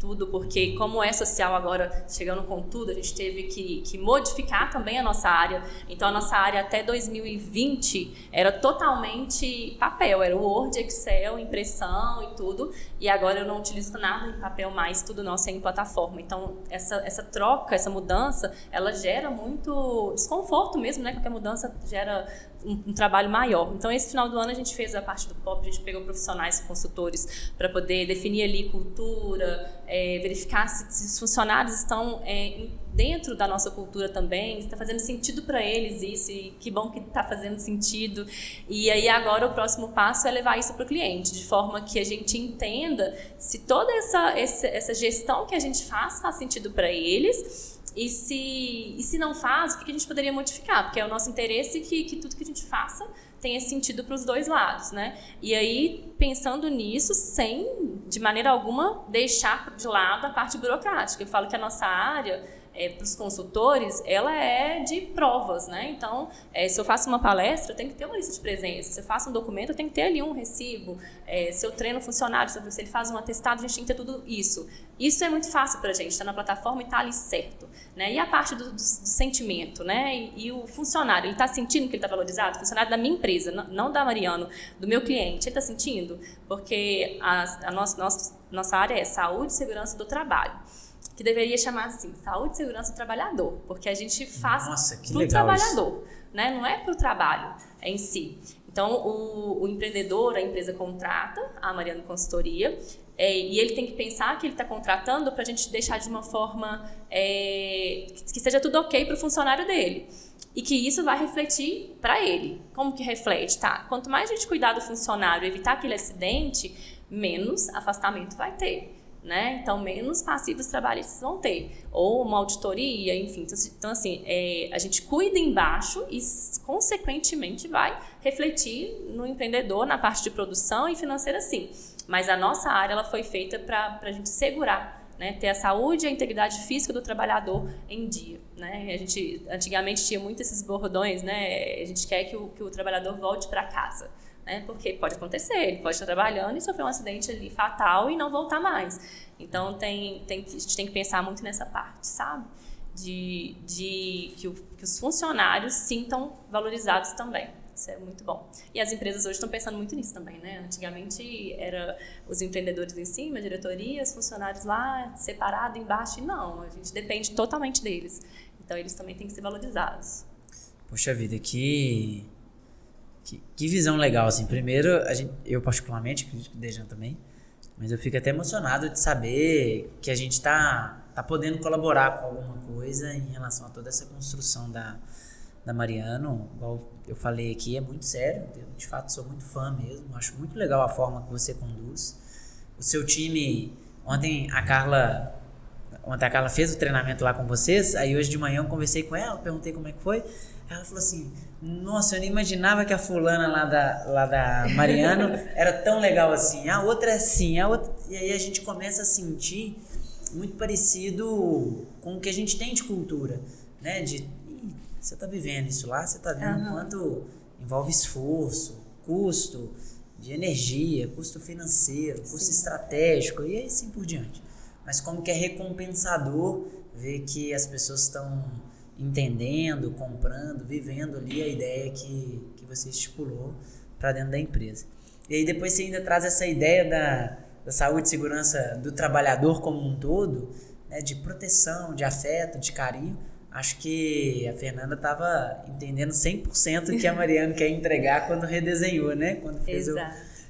Tudo, porque como é social agora, chegando com tudo, a gente teve que modificar também a nossa área. Então, a nossa área até 2020 era totalmente papel, era Word, Excel, impressão e tudo. E agora eu não utilizo nada em papel mais, tudo nosso é em plataforma. Então, essa troca, essa mudança, ela gera muito desconforto mesmo, né? Qualquer mudança gera um trabalho maior. Então, esse final do ano a gente fez a parte do POP, a gente pegou profissionais, consultores, para poder definir ali cultura, verificar se os funcionários estão dentro da nossa cultura também, se está fazendo sentido para eles isso, e que bom que está fazendo sentido. E aí agora o próximo passo é levar isso para o cliente, de forma que a gente entenda se toda essa gestão que a gente faz sentido para eles. E se não faz, o que a gente poderia modificar? Porque é o nosso interesse que tudo que a gente faça tenha sentido para os dois lados, né? E aí, pensando nisso, sem, de maneira alguma, deixar de lado a parte burocrática. Eu falo que a nossa área para os consultores, ela é de provas, né? Então, se eu faço uma palestra, eu tenho que ter uma lista de presença. Se eu faço um documento, eu tenho que ter ali um recibo. Se eu treino um funcionário, se ele faz um atestado, a gente tem que ter tudo isso. Isso é muito fácil para a gente, está na plataforma e está ali certo, né? E a parte do sentimento, né? E o funcionário, ele está sentindo que ele está valorizado? O funcionário da minha empresa, não da Mariano, do meu cliente, ele está sentindo? Porque a nossa área é saúde e segurança do trabalho, que deveria chamar assim, saúde e segurança do trabalhador, porque a gente faz para o trabalhador, né? Não é para o trabalho em si. Então, o empreendedor, a empresa contrata a Mariano Consultoria, e ele tem que pensar que ele está contratando para a gente deixar de uma forma que seja tudo ok para o funcionário dele. E que isso vai refletir para ele. Como que reflete? Tá? Quanto mais a gente cuidar do funcionário, evitar aquele acidente, menos afastamento vai ter. Né? Então, menos passivos trabalhistas vão ter. Ou uma auditoria, enfim. Então, assim, a gente cuida embaixo e, consequentemente, vai refletir no empreendedor, na parte de produção e financeira, sim. Mas a nossa área ela foi feita para a gente segurar, né? Ter a saúde e a integridade física do trabalhador em dia. Né? A gente, antigamente, tinha muito esses bordões, né? A gente quer que o trabalhador volte para casa. Né? Porque pode acontecer, ele pode estar trabalhando e sofrer um acidente ali fatal e não voltar mais. Então, a gente tem que pensar muito nessa parte, sabe? Que os funcionários sintam valorizados também. Isso é muito bom. E as empresas hoje estão pensando muito nisso também, né? Antigamente, era os empreendedores em cima, a diretoria, os funcionários lá, separado embaixo. E não, a gente depende totalmente deles. Então, eles também têm que ser valorizados. Poxa vida, que visão legal, assim. Primeiro, eu particularmente, acredito que o Dejan também, mas eu fico até emocionado de saber que a gente tá podendo colaborar com alguma coisa em relação a toda essa construção da Mariano. Igual eu falei aqui, é muito sério, eu de fato sou muito fã mesmo, acho muito legal a forma que você conduz. O seu time, ontem a Carla fez o treinamento lá com vocês, aí hoje de manhã eu conversei com ela, perguntei como é que foi. Ela falou assim, nossa, eu nem imaginava que a fulana lá da Mariano era tão legal assim, a outra é assim, a outra... E aí a gente começa a sentir muito parecido com o que a gente tem de cultura, né? Você tá vivendo isso lá, você tá vendo quanto envolve esforço, custo de energia, custo financeiro, custo estratégico e assim por diante. Mas como que é recompensador ver que as pessoas estão entendendo, comprando, vivendo ali a ideia que você estipulou para dentro da empresa. E aí depois você ainda traz essa ideia da saúde e segurança do trabalhador como um todo, né, de proteção, de afeto, de carinho. Acho que a Fernanda estava entendendo 100% o que a Mariano quer entregar quando redesenhou, né? Quando fez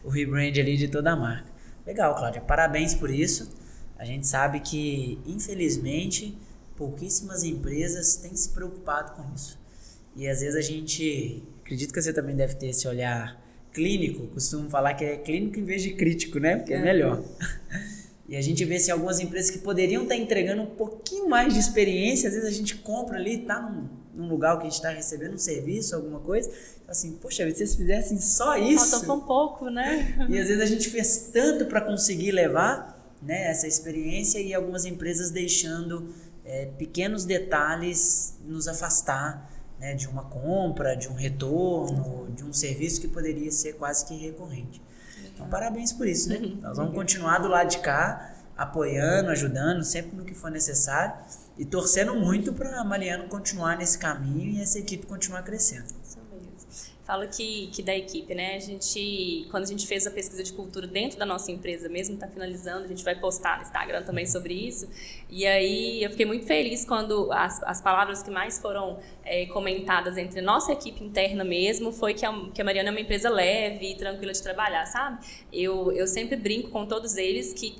o rebrand ali de toda a marca. Legal, Cláudia. Parabéns por isso. A gente sabe que, infelizmente, pouquíssimas empresas têm se preocupado com isso. E às vezes acredito que você também deve ter esse olhar clínico, costumo falar que é clínico em vez de crítico, né? Porque é melhor. E a gente vê assim, algumas empresas que poderiam estar entregando um pouquinho mais de experiência, às vezes a gente compra ali, tá num lugar que a gente está recebendo um serviço, alguma coisa, assim, poxa, se vocês fizessem só isso... Falta um pouco, né? E às vezes a gente fez tanto para conseguir levar, né, essa experiência e algumas empresas deixando pequenos detalhes nos afastar, né, de uma compra, de um retorno, de um serviço que poderia ser quase que recorrente. Então, parabéns por isso, né? Nós vamos continuar do lado de cá, apoiando, ajudando, sempre no que for necessário e torcendo muito para a Mariano continuar nesse caminho e essa equipe continuar crescendo. Isso mesmo. Falo que da equipe, né? Quando a gente fez a pesquisa de cultura dentro da nossa empresa mesmo, está finalizando, a gente vai postar no Instagram também sobre isso. E aí eu fiquei muito feliz quando as palavras que mais foram comentadas entre nossa equipe interna mesmo foi que a Mariano é uma empresa leve e tranquila de trabalhar, sabe? Eu sempre brinco com todos eles que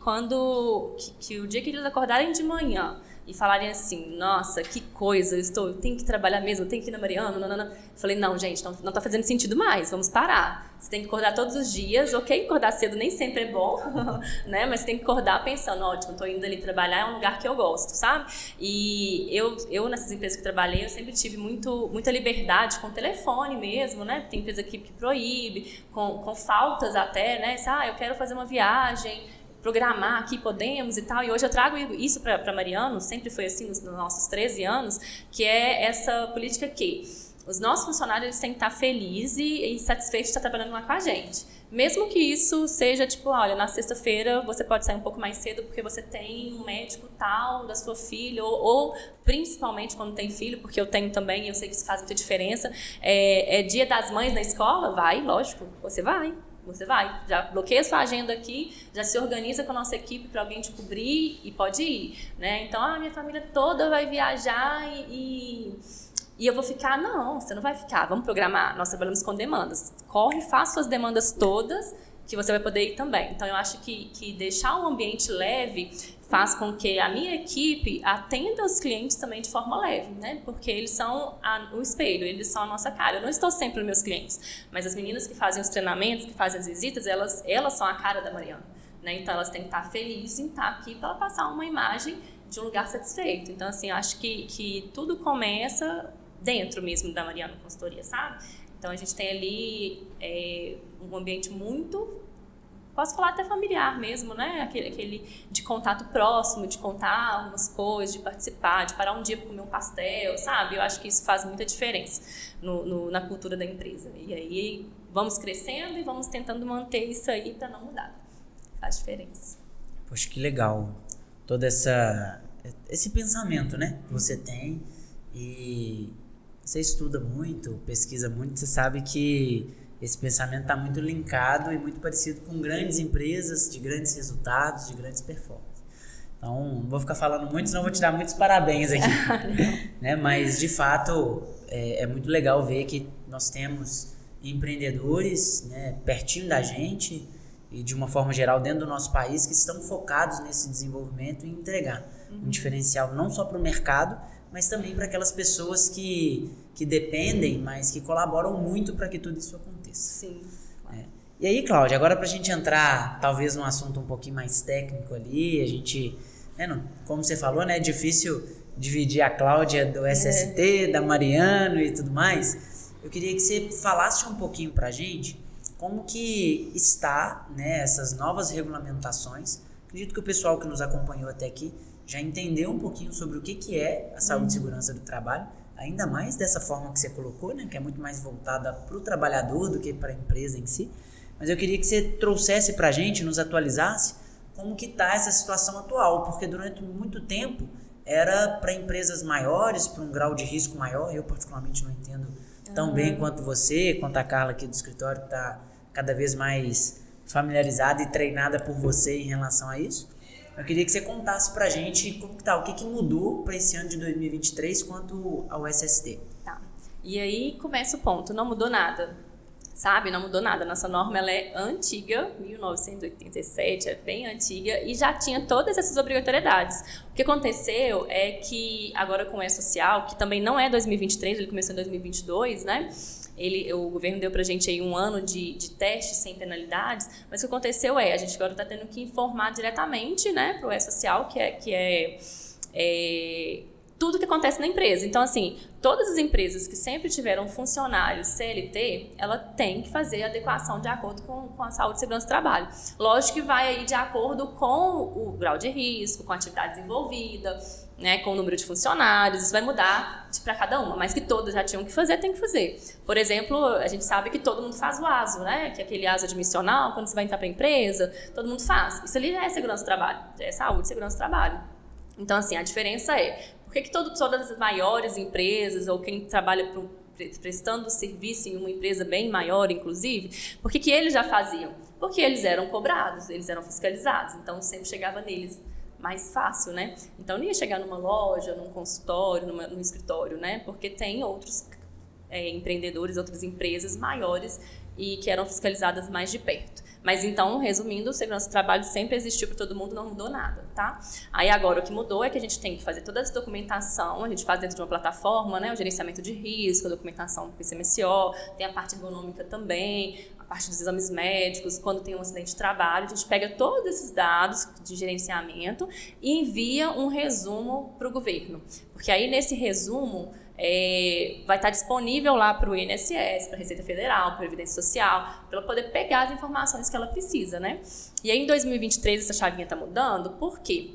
que o dia que eles acordarem de manhã e falarem assim, nossa, que coisa, eu tenho que trabalhar mesmo, eu tenho que ir na Mariano, não. Eu falei, não, gente, não tá fazendo sentido mais, vamos parar. Você tem que acordar todos os dias, ok, acordar cedo nem sempre é bom, né, mas você tem que acordar pensando, ótimo, tô indo ali trabalhar, é um lugar que eu gosto, sabe? E eu nessas empresas que trabalhei, eu sempre tive muita liberdade com o telefone mesmo, né, tem empresa aqui que proíbe, com faltas até, né, eu quero fazer uma viagem, programar aqui, podemos e tal. E hoje eu trago isso para Mariano, sempre foi assim nos nossos 13 anos, que é essa política que os nossos funcionários eles têm que estar felizes e satisfeitos de estar trabalhando lá com a gente. Mesmo que isso seja, tipo, olha, na sexta-feira você pode sair um pouco mais cedo porque você tem um médico tal da sua filha, ou principalmente quando tem filho, porque eu tenho também e eu sei que isso faz muita diferença, é dia das mães na escola, vai, lógico, você vai. Já bloqueia sua agenda aqui, já se organiza com a nossa equipe para alguém te cobrir e pode ir, né? Então, minha família toda vai viajar e eu vou ficar? Não, você não vai ficar. Vamos programar. Nós trabalhamos com demandas. Corre, faça suas demandas todas, que você vai poder ir também. Então, eu acho que deixar um ambiente leve faz com que a minha equipe atenda os clientes também de forma leve, né? Porque eles são o espelho, eles são a nossa cara. Eu não estou sempre nos meus clientes, mas as meninas que fazem os treinamentos, que fazem as visitas, elas são a cara da Mariana, né? Então, elas têm que estar felizes em estar aqui para ela passar uma imagem de um lugar satisfeito. Então, assim, eu acho que tudo começa dentro mesmo da Mariano Consultoria, sabe? Então, a gente tem ali um ambiente muito, posso falar até familiar mesmo, né? Aquele de contato próximo, de contar algumas coisas, de participar, de parar um dia para comer um pastel, sabe? Eu acho que isso faz muita diferença na cultura da empresa. E aí, vamos crescendo e vamos tentando manter isso aí para não mudar. Faz diferença. Poxa, que legal. Todo esse pensamento, né? Que você tem e... Você estuda muito, pesquisa muito, você sabe que esse pensamento está muito linkado e muito parecido com grandes empresas, de grandes resultados, de grandes performances. Então, não vou ficar falando muito, senão vou te dar muitos parabéns aqui. Né? Mas, de fato, é muito legal ver que nós temos empreendedores, né, pertinho da gente e, de uma forma geral, dentro do nosso país, que estão focados nesse desenvolvimento e entregar um diferencial não só para o mercado, mas também para aquelas pessoas que dependem, mas que colaboram muito para que tudo isso aconteça. Sim. E aí, Cláudia, agora para a gente entrar talvez num assunto um pouquinho mais técnico ali, a gente, né, como você falou, né, é difícil dividir a Cláudia do SST, da Mariano e tudo mais. Eu queria que você falasse um pouquinho para a gente como que está, né, essas novas regulamentações. Acredito que o pessoal que nos acompanhou até aqui já entendeu um pouquinho sobre o que é a saúde e segurança do trabalho, ainda mais dessa forma que você colocou, né, que é muito mais voltada para o trabalhador do que para a empresa em si. Mas eu queria que você trouxesse para a gente, nos atualizasse, como que está essa situação atual, porque durante muito tempo era para empresas maiores, para um grau de risco maior. Eu particularmente não entendo tão bem quanto você, quanto a Carla aqui do escritório, que está cada vez mais familiarizada e treinada por você em relação a isso. Eu queria que você contasse pra gente como que tá, o que mudou para esse ano de 2023 quanto ao SST. Tá. E aí começa o ponto, não mudou nada, sabe? Não mudou nada. Nossa norma ela é antiga, 1987, é bem antiga e já tinha todas essas obrigatoriedades. O que aconteceu é que agora com o E-Social, que também não é 2023, ele começou em 2022, né? O governo deu pra gente aí um ano de teste sem penalidades, mas o que aconteceu a gente agora está tendo que informar diretamente, né, para o E-Social, que é tudo que acontece na empresa. Então, assim, todas as empresas que sempre tiveram funcionários CLT, ela tem que fazer adequação de acordo com a saúde e segurança do trabalho. Lógico que vai aí de acordo com o grau de risco, com a atividade desenvolvida, né, com o número de funcionários, isso vai mudar para cada uma, mas que todas já tinham que fazer, tem que fazer. Por exemplo, a gente sabe que todo mundo faz o ASO, né, que é aquele ASO admissional, quando você vai entrar para a empresa, todo mundo faz. Isso ali já é segurança do trabalho, já é saúde e segurança do trabalho. Então, assim, a diferença por que todas as maiores empresas, ou quem trabalha prestando serviço em uma empresa bem maior, inclusive, por que eles já faziam? Porque eles eram cobrados, eles eram fiscalizados, então sempre chegava neles mais fácil, né? Então não ia chegar numa loja, num consultório, num escritório, né? Porque tem outros empreendedores, outras empresas maiores e que eram fiscalizadas mais de perto. Mas então, resumindo, segurança do trabalho sempre existiu para todo mundo, não mudou nada, tá? Aí agora o que mudou é que a gente tem que fazer toda essa documentação, a gente faz dentro de uma plataforma, né? O gerenciamento de risco, a documentação do PCMSO, tem a parte ergonômica também, a parte dos exames médicos, quando tem um acidente de trabalho, a gente pega todos esses dados de gerenciamento e envia um resumo para o governo. Porque aí nesse resumo vai estar disponível lá para o INSS, para a Receita Federal, para a Previdência Social, para ela poder pegar as informações que ela precisa, né? E aí, em 2023, essa chavinha está mudando, por quê?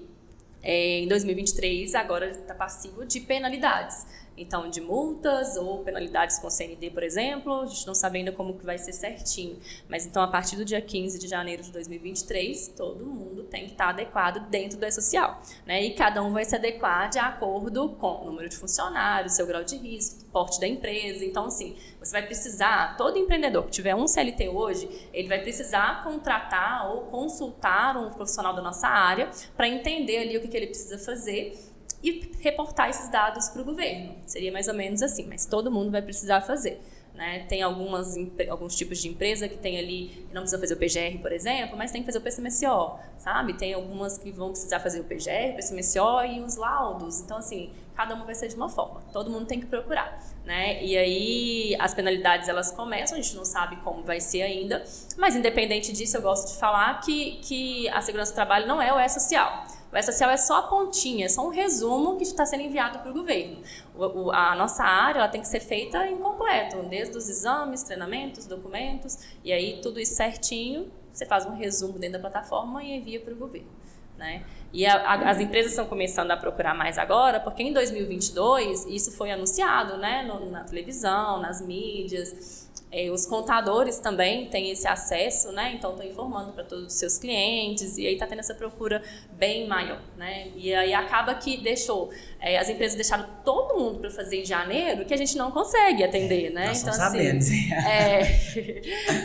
Em 2023, agora está passivo de penalidades. Então, de multas ou penalidades com CND, por exemplo, a gente não sabe ainda como que vai ser certinho. Mas, então, a partir do dia 15 de janeiro de 2023, todo mundo tem que estar adequado dentro do E-Social, né? E cada um vai se adequar de acordo com o número de funcionários, seu grau de risco, porte da empresa. Então, assim, você vai precisar, todo empreendedor que tiver um CLT hoje, ele vai precisar contratar ou consultar um profissional da nossa área para entender ali o que ele precisa fazer e reportar esses dados para o governo. Seria mais ou menos assim, mas todo mundo vai precisar fazer, né? Tem alguns tipos de empresa que tem ali, não precisa fazer o PGR, por exemplo, mas tem que fazer o PCMSO, sabe? Tem algumas que vão precisar fazer o PGR, o PCMSO e os laudos. Então, assim, cada uma vai ser de uma forma. Todo mundo tem que procurar, né? E aí, as penalidades, elas começam, a gente não sabe como vai ser ainda, mas independente disso, eu gosto de falar que a segurança do trabalho não é o E-Social. O E-Social é só a pontinha, é só um resumo que está sendo enviado para o governo. A nossa área ela tem que ser feita em completo, desde os exames, treinamentos, documentos, e aí tudo isso certinho, você faz um resumo dentro da plataforma e envia para o governo, né? E as empresas estão começando a procurar mais agora, porque em 2022 isso foi anunciado, né, na televisão, nas mídias. Os contadores também têm esse acesso, né? Então estão informando para todos os seus clientes e aí está tendo essa procura bem maior, né? E aí acaba que as empresas deixaram todo mundo para fazer em janeiro que a gente não consegue atender, né? Nós então, sabendo.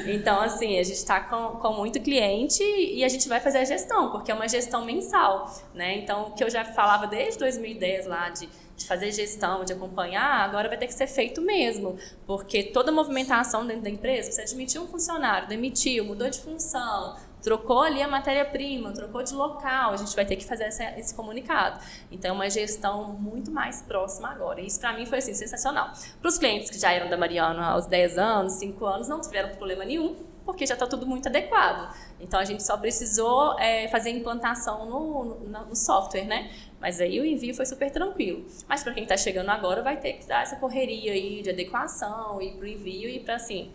Então, assim, a gente está com muito cliente e a gente vai fazer a gestão, porque é uma gestão mensal, né? Então, o que eu já falava desde 2010 lá de fazer gestão, de acompanhar, agora vai ter que ser feito mesmo, porque toda movimentação dentro da empresa, você admitiu um funcionário, demitiu, mudou de função, trocou ali a matéria-prima, trocou de local, a gente vai ter que fazer esse comunicado. Então, é uma gestão muito mais próxima agora. E isso, para mim, foi assim, sensacional. Para os clientes que já eram da Mariana aos 10 anos, 5 anos, não tiveram problema nenhum, porque já está tudo muito adequado. Então, a gente só precisou fazer a implantação no software, né? Mas aí o envio foi super tranquilo. Mas para quem está chegando agora, vai ter que dar essa correria aí de adequação, ir para o envio e para, assim,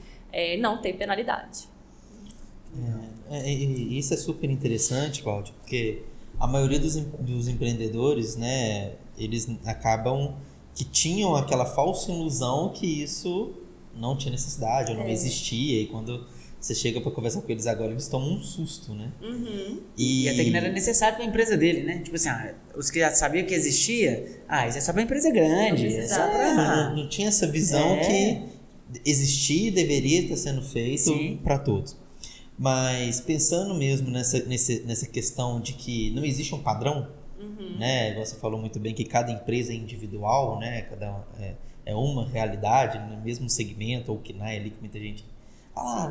não ter penalidade. Isso é super interessante, Cláudia, porque a maioria dos empreendedores, né, eles acabam que tinham aquela falsa ilusão que isso não tinha necessidade ou não existia, e quando você chega para conversar com eles agora, eles tomam um susto, né? Uhum. E até que não era necessário para a empresa dele, né? Tipo assim, os que já sabiam que existia, isso é só para empresa grande. Não tinha essa visão que existia e deveria estar sendo feito para todos. Mas pensando mesmo nessa questão de que não existe um padrão, né? Você falou muito bem que cada empresa é individual, né? Cada é uma realidade, no mesmo segmento, ou KNAI ali que muita gente...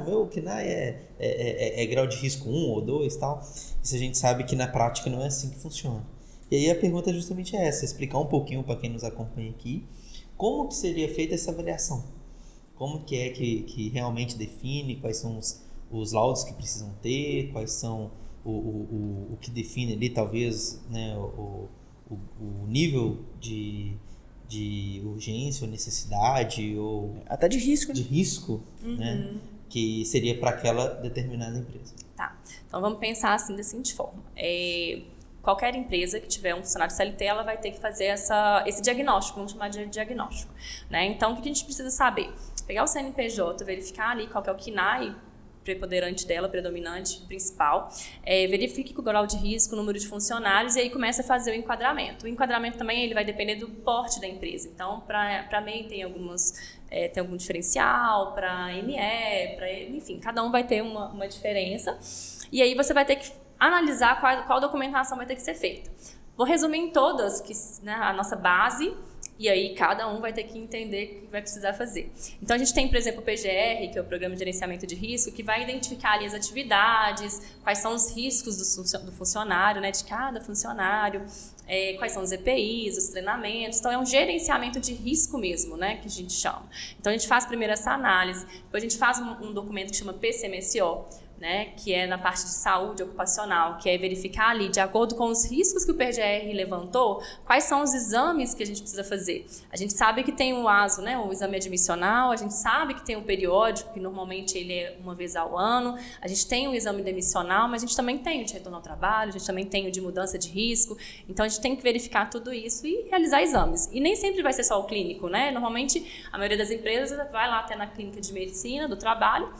meu KNAI é grau de risco 1 ou 2 e tal. Isso a gente sabe que na prática não é assim que funciona. E aí a pergunta é justamente essa, explicar um pouquinho para quem nos acompanha aqui, como que seria feita essa avaliação? Como que é que realmente define quais são os laudos que precisam ter, quais são o que define ali talvez, né, o nível de urgência ou necessidade ou até de risco, de risco, né, que seria para aquela determinada empresa. Tá, então vamos pensar assim da seguinte forma, qualquer empresa que tiver um funcionário CLT, ela vai ter que fazer esse diagnóstico, vamos chamar de diagnóstico, né? Então, o que a gente precisa saber? Pegar o CNPJ, verificar ali qual que é o KNAI preponderante dela, predominante, principal, verifique o grau de risco, o número de funcionários e aí começa a fazer o enquadramento. O enquadramento também ele vai depender do porte da empresa. Então, para MEI tem algum diferencial, para ME, enfim, cada um vai ter uma diferença. E aí você vai ter que analisar qual documentação vai ter que ser feita. Vou resumir em todas, né, a nossa base, e aí cada um vai ter que entender o que vai precisar fazer. Então a gente tem, por exemplo, o PGR, que é o Programa de Gerenciamento de Risco, que vai identificar ali as atividades, quais são os riscos do funcionário, né, de cada funcionário, quais são os EPIs, os treinamentos. Então é um gerenciamento de risco mesmo, né, que a gente chama. Então a gente faz primeiro essa análise, depois a gente faz um documento que chama PCMSO, né, que é na parte de saúde ocupacional, que é verificar ali, de acordo com os riscos que o PGR levantou, quais são os exames que a gente precisa fazer. A gente sabe que tem o ASO, né, o exame admissional, a gente sabe que tem o periódico, que normalmente ele é uma vez ao ano, a gente tem o exame demissional, mas a gente também tem o de retorno ao trabalho, a gente também tem o de mudança de risco, então a gente tem que verificar tudo isso e realizar exames. E nem sempre vai ser só o clínico, né? Normalmente, a maioria das empresas vai lá até na clínica de medicina do trabalho,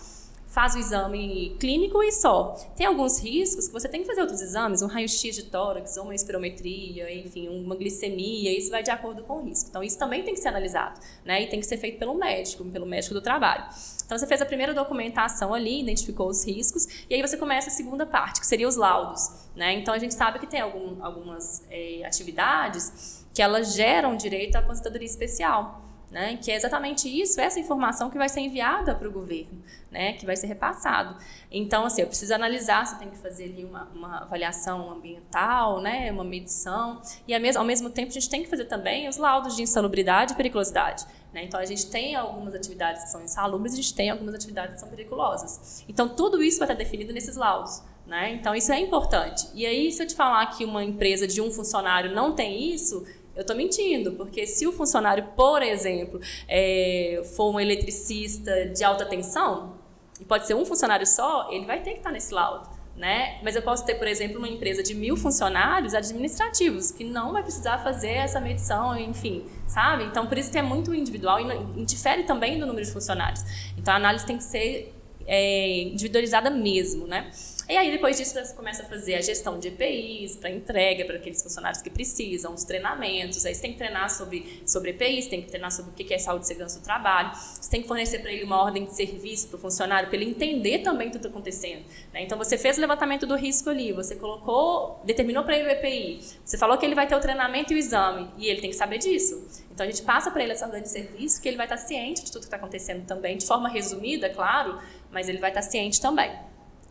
faz o exame clínico e só. Tem alguns riscos que você tem que fazer outros exames, um raio-x de tórax, ou uma espirometria, enfim, uma glicemia, isso vai de acordo com o risco. Então, isso também tem que ser analisado, né? E tem que ser feito pelo médico do trabalho. Então, você fez a primeira documentação ali, identificou os riscos, e aí você começa a segunda parte, que seria os laudos, né? Então, a gente sabe que tem algumas atividades que elas geram direito à aposentadoria especial, né, que é exatamente isso, essa informação que vai ser enviada para o governo, né, que vai ser repassado. Então, assim, eu preciso analisar se tem que fazer ali uma avaliação ambiental, né, uma medição, e ao mesmo tempo a gente tem que fazer também os laudos de insalubridade e periculosidade. Né? Então, a gente tem algumas atividades que são insalubres e a gente tem algumas atividades que são perigosas. Então, tudo isso vai estar definido nesses laudos. Né? Então, isso é importante. E aí, se eu te falar que uma empresa de um funcionário não tem isso, eu estou mentindo, porque se o funcionário, por exemplo, for um eletricista de alta tensão, e pode ser um funcionário só, ele vai ter que estar nesse laudo, né? Mas eu posso ter, por exemplo, uma empresa de 1000 funcionários administrativos, que não vai precisar fazer essa medição, enfim, sabe? Então, por isso que é muito individual e difere também do número de funcionários. Então, a análise tem que ser individualizada mesmo, né? E aí, depois disso, você começa a fazer a gestão de EPIs para entrega para aqueles funcionários que precisam, os treinamentos. Aí você tem que treinar sobre EPIs, tem que treinar sobre o que é saúde e segurança do trabalho. Você tem que fornecer para ele uma ordem de serviço para o funcionário, para ele entender também tudo que está acontecendo. Né? Então, você fez o levantamento do risco ali, você determinou para ele o EPI, você falou que ele vai ter o treinamento e o exame, e ele tem que saber disso. Então, a gente passa para ele essa ordem de serviço, que ele vai estar ciente de tudo que está acontecendo também, de forma resumida, claro, mas ele vai estar ciente também.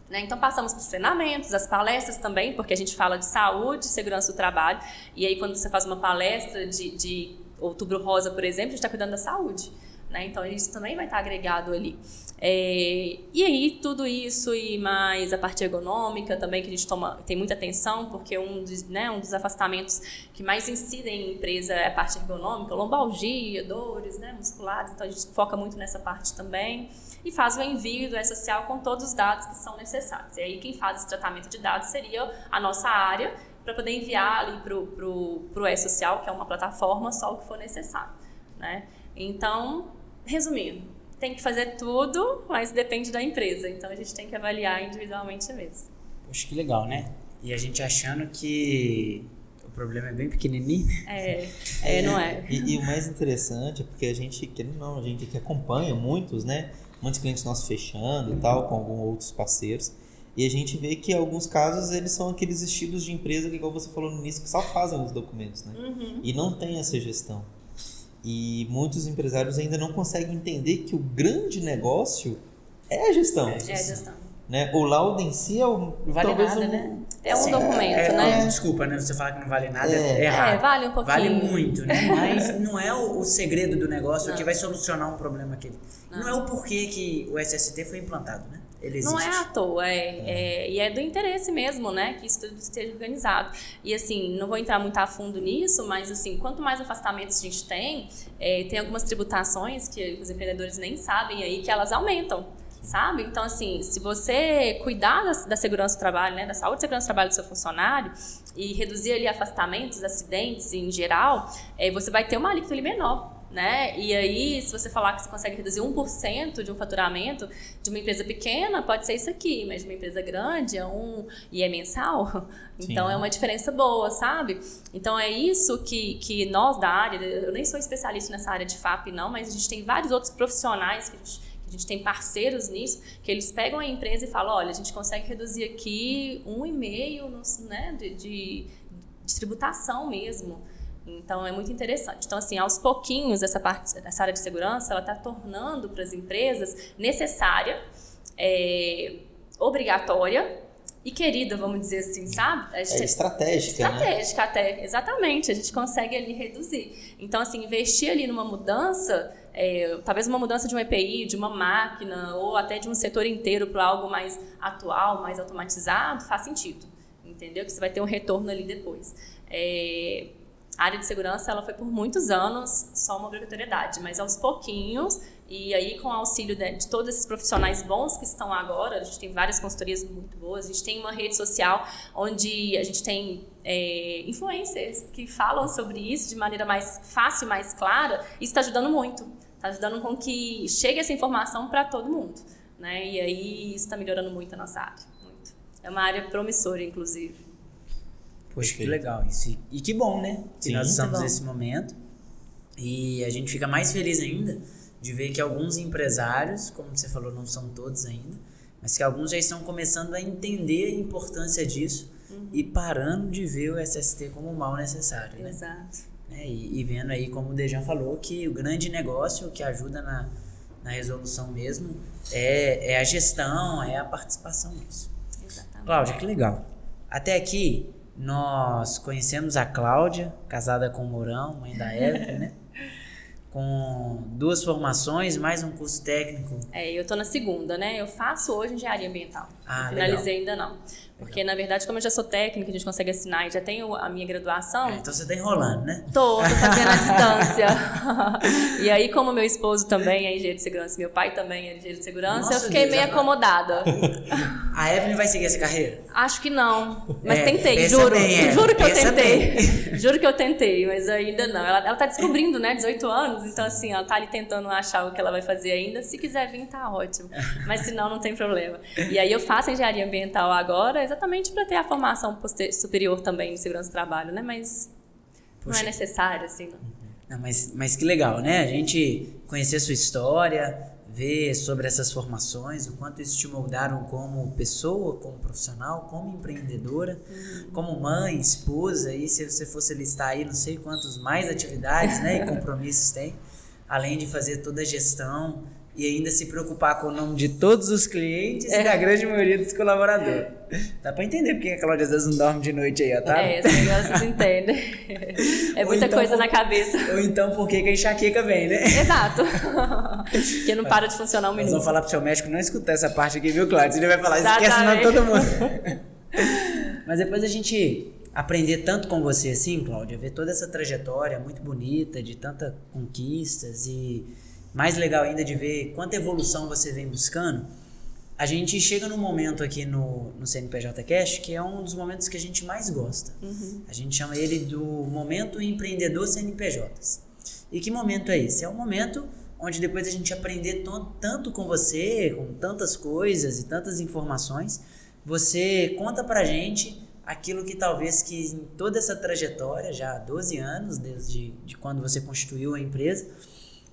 Né? Então, passamos para os treinamentos, as palestras também, porque a gente fala de saúde e segurança do trabalho. E aí, quando você faz uma palestra de Outubro Rosa, por exemplo, a gente está cuidando da saúde. Né? Então, isso também vai estar agregado ali. E aí, tudo isso e mais a parte ergonômica também, que a gente tem muita atenção, porque um dos afastamentos que mais incidem em empresa é a parte ergonômica, lombalgia, dores, né, musculares. Então, a gente foca muito nessa parte também. E faz o envio do E-Social com todos os dados que são necessários. E aí quem faz esse tratamento de dados seria a nossa área, para poder enviar ali para o E-Social, que é uma plataforma, só o que for necessário. Né? Então, resumindo, tem que fazer tudo, mas depende da empresa. Então, a gente tem que avaliar individualmente mesmo. Poxa, que legal, né? E a gente achando que o problema é bem pequenininho. Não é. E o mais interessante é porque a gente que acompanha muitos clientes nossos fechando e tal, com alguns outros parceiros, e a gente vê que em alguns casos eles são aqueles estilos de empresa que, igual você falou no início, que só fazem os documentos, né? Uhum. E não tem essa gestão. E muitos empresários ainda não conseguem entender que o grande negócio é a gestão. É a gestão. Né? O laudo em si é o... Não vale nada, né? É um documento, né? Desculpa, né? Você fala que não vale nada, é errado. Vale um pouquinho. Vale muito, né? Mas não é o segredo do negócio que vai solucionar um problema aquele. Não é o porquê que o SST foi implantado, né? Ele existe. Não é à toa, e é do interesse mesmo, né? Que isso tudo esteja organizado. E assim, não vou entrar muito a fundo nisso, mas assim, quanto mais afastamentos a gente tem algumas tributações que os empreendedores nem sabem aí, que elas aumentam. Sabe? Então, assim, se você cuidar da segurança do trabalho, né, da saúde e segurança do trabalho do seu funcionário e reduzir ali afastamentos, acidentes em geral, você vai ter uma alíquota ali menor. Né? E aí, se você falar que você consegue reduzir 1% de um faturamento de uma empresa pequena, pode ser isso aqui, mas de uma empresa grande e é mensal, então é uma diferença boa, sabe? Então é isso que nós da área, eu nem sou especialista nessa área de FAP não, mas a gente tem vários outros profissionais que a gente tem parceiros nisso, que eles pegam a empresa e falam, olha, a gente consegue reduzir aqui 1,5%, né, de tributação mesmo. Então, é muito interessante. Então, assim, aos pouquinhos, essa área de segurança, ela está tornando para as empresas necessária, obrigatória e querida, vamos dizer assim, sabe? Estratégica, Estratégica, né? Até, exatamente. A gente consegue ali reduzir. Então, assim, investir ali numa mudança talvez uma mudança de um EPI, de uma máquina, ou até de um setor inteiro para algo mais atual, mais automatizado, faz sentido, entendeu? Que você vai ter um retorno ali depois. A área de segurança, ela foi por muitos anos só uma obrigatoriedade, mas aos pouquinhos, e aí com o auxílio de todos esses profissionais bons que estão agora, a gente tem várias consultorias muito boas, a gente tem uma rede social onde a gente tem influencers que falam sobre isso de maneira mais fácil, mais clara, e isso está ajudando muito, está ajudando com que chegue essa informação para todo mundo, né? E aí isso está melhorando muito a nossa área, muito. É uma área promissora, inclusive. Poxa, que legal isso. E que bom, né? Que nós estamos bom. nesse momento. E a gente fica mais feliz ainda de ver que alguns empresários, como você falou, não são todos ainda, mas que alguns já estão começando a entender a importância disso e parando de ver o SST como um mal necessário, né? Exato. E vendo aí, como o Dejan falou, que o grande negócio que ajuda na resolução mesmo é a gestão, é a participação nisso. Exatamente. Cláudia, que legal. Até aqui, nós conhecemos a Cláudia, casada com o Mourão, mãe da Evelyn, né? Com 2 formações, mais um curso técnico. Eu tô na segunda, né? Eu faço hoje engenharia ambiental. Não legal. finalizei ainda não. Porque, na verdade, como eu já sou técnica, a gente consegue assinar e já tenho a minha graduação... Então você tá enrolando, né? Tô fazendo a distância. E aí, como meu esposo também é engenheiro de segurança, meu pai também é engenheiro de segurança, Nossa, eu fiquei Deus, meio acomodada. A Evelyn vai seguir essa carreira? Acho que não. Mas tentei, pensa juro. bem, Juro que eu pensa tentei. bem. Juro que eu tentei, mas ainda não. Ela tá descobrindo, né? 18 anos, então assim, ela tá ali tentando achar o que ela vai fazer ainda. Se quiser vir, tá ótimo. Mas se não, não tem problema. E aí eu faço engenharia ambiental agora, exatamente para ter a formação superior também em segurança do trabalho, né? Mas não é necessário, assim, não. Não, mas que legal, né? A gente conhecer a sua história, ver sobre essas formações, o quanto isso te moldaram como pessoa, como profissional, como empreendedora, como mãe, esposa, e se você fosse listar aí não sei quantos mais atividades, né, e compromissos tem, além de fazer toda a gestão e ainda se preocupar com o nome de todos os clientes e da grande maioria dos colaboradores. Dá pra entender porque a Cláudia às vezes não dorme de noite aí, ó, tá? Vocês entendem. É muita então, coisa na cabeça. Ou então por que a enxaqueca vem, né? Exato. Porque não para de funcionar um minuto. Nós vamos falar pro seu médico não escutar essa parte aqui, viu, Cláudia? Ele vai falar, esquece não todo mundo. Mas depois a gente aprender tanto com você assim, Cláudia, ver toda essa trajetória muito bonita, de tantas conquistas e mais legal ainda de ver quanta evolução você vem buscando, a gente chega num momento aqui no CNPJ Cast que é um dos momentos que a gente mais gosta. A gente chama ele do momento empreendedor CNPJs. E que momento é esse? É um momento onde depois a gente aprender tanto com você, com tantas coisas e tantas informações, você conta pra gente aquilo que talvez que em toda essa trajetória, já há 12 anos, desde quando você constituiu a empresa,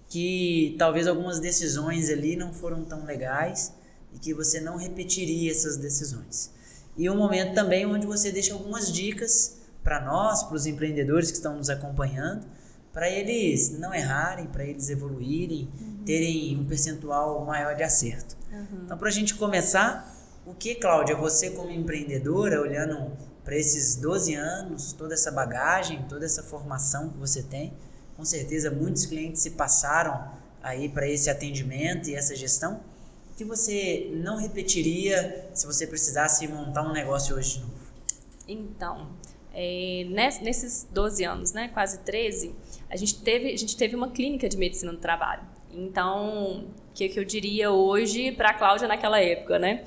que talvez algumas decisões ali não foram tão legais e que você não repetiria essas decisões. E um momento também onde você deixa algumas dicas para nós, para os empreendedores que estão nos acompanhando, para eles não errarem, para eles evoluírem, terem um percentual maior de acerto. Então, para a gente começar, o que, Cláudia, você como empreendedora, olhando para esses 12 anos, toda essa bagagem, toda essa formação que você tem, com certeza muitos clientes se passaram aí para esse atendimento e essa gestão, que você não repetiria se você precisasse montar um negócio hoje de novo? Então, nesses 12 anos, né, quase 13, a gente teve uma clínica de medicina do trabalho. Então, o que eu diria hoje para a Cláudia naquela época, né?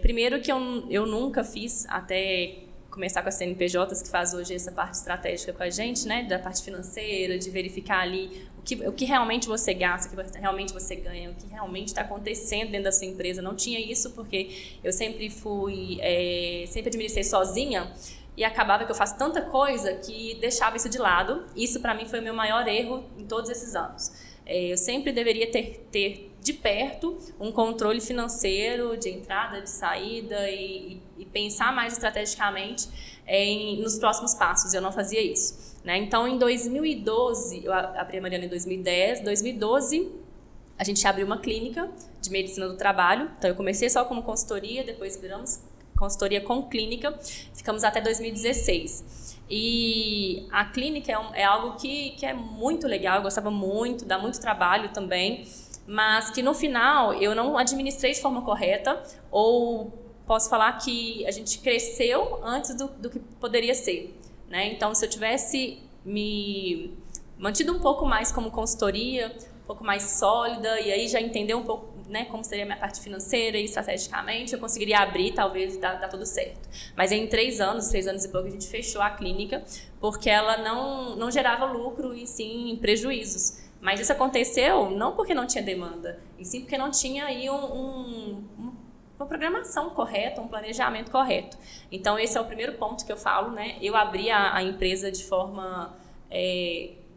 Primeiro que eu nunca fiz, até começar com as CNPJs, que faz hoje essa parte estratégica com a gente, né? Da parte financeira, de verificar ali o que realmente você gasta, o que realmente você ganha, o que realmente está acontecendo dentro da sua empresa. Não tinha isso porque eu sempre sempre administrei sozinha e acabava que eu faço tanta coisa que deixava isso de lado. Isso, para mim, foi o meu maior erro em todos esses anos. Eu sempre deveria ter de perto um controle financeiro de entrada, de saída e pensar mais estrategicamente nos próximos passos. Eu não fazia isso, né? Então, em 2012, eu abri a Mariana em 2010, 2012 a gente abriu uma clínica de medicina do trabalho. Então, eu comecei só como consultoria, depois viramos consultoria com clínica, ficamos até 2016. E a clínica é algo que é muito legal, eu gostava muito, dá muito trabalho também, mas que no final eu não administrei de forma correta, ou posso falar que a gente cresceu antes do que poderia ser, né? Então, se eu tivesse me mantido um pouco mais como consultoria, um pouco mais sólida, e aí já entender um pouco, né, como seria a minha parte financeira e estrategicamente, eu conseguiria abrir, talvez, e dar tudo certo. Mas em 3 anos e pouco, a gente fechou a clínica, porque ela não gerava lucro e sim prejuízos. Mas isso aconteceu não porque não tinha demanda, e sim porque não tinha aí uma programação correta, um planejamento correto. Então, esse é o primeiro ponto que eu falo, né? Eu abri a empresa de forma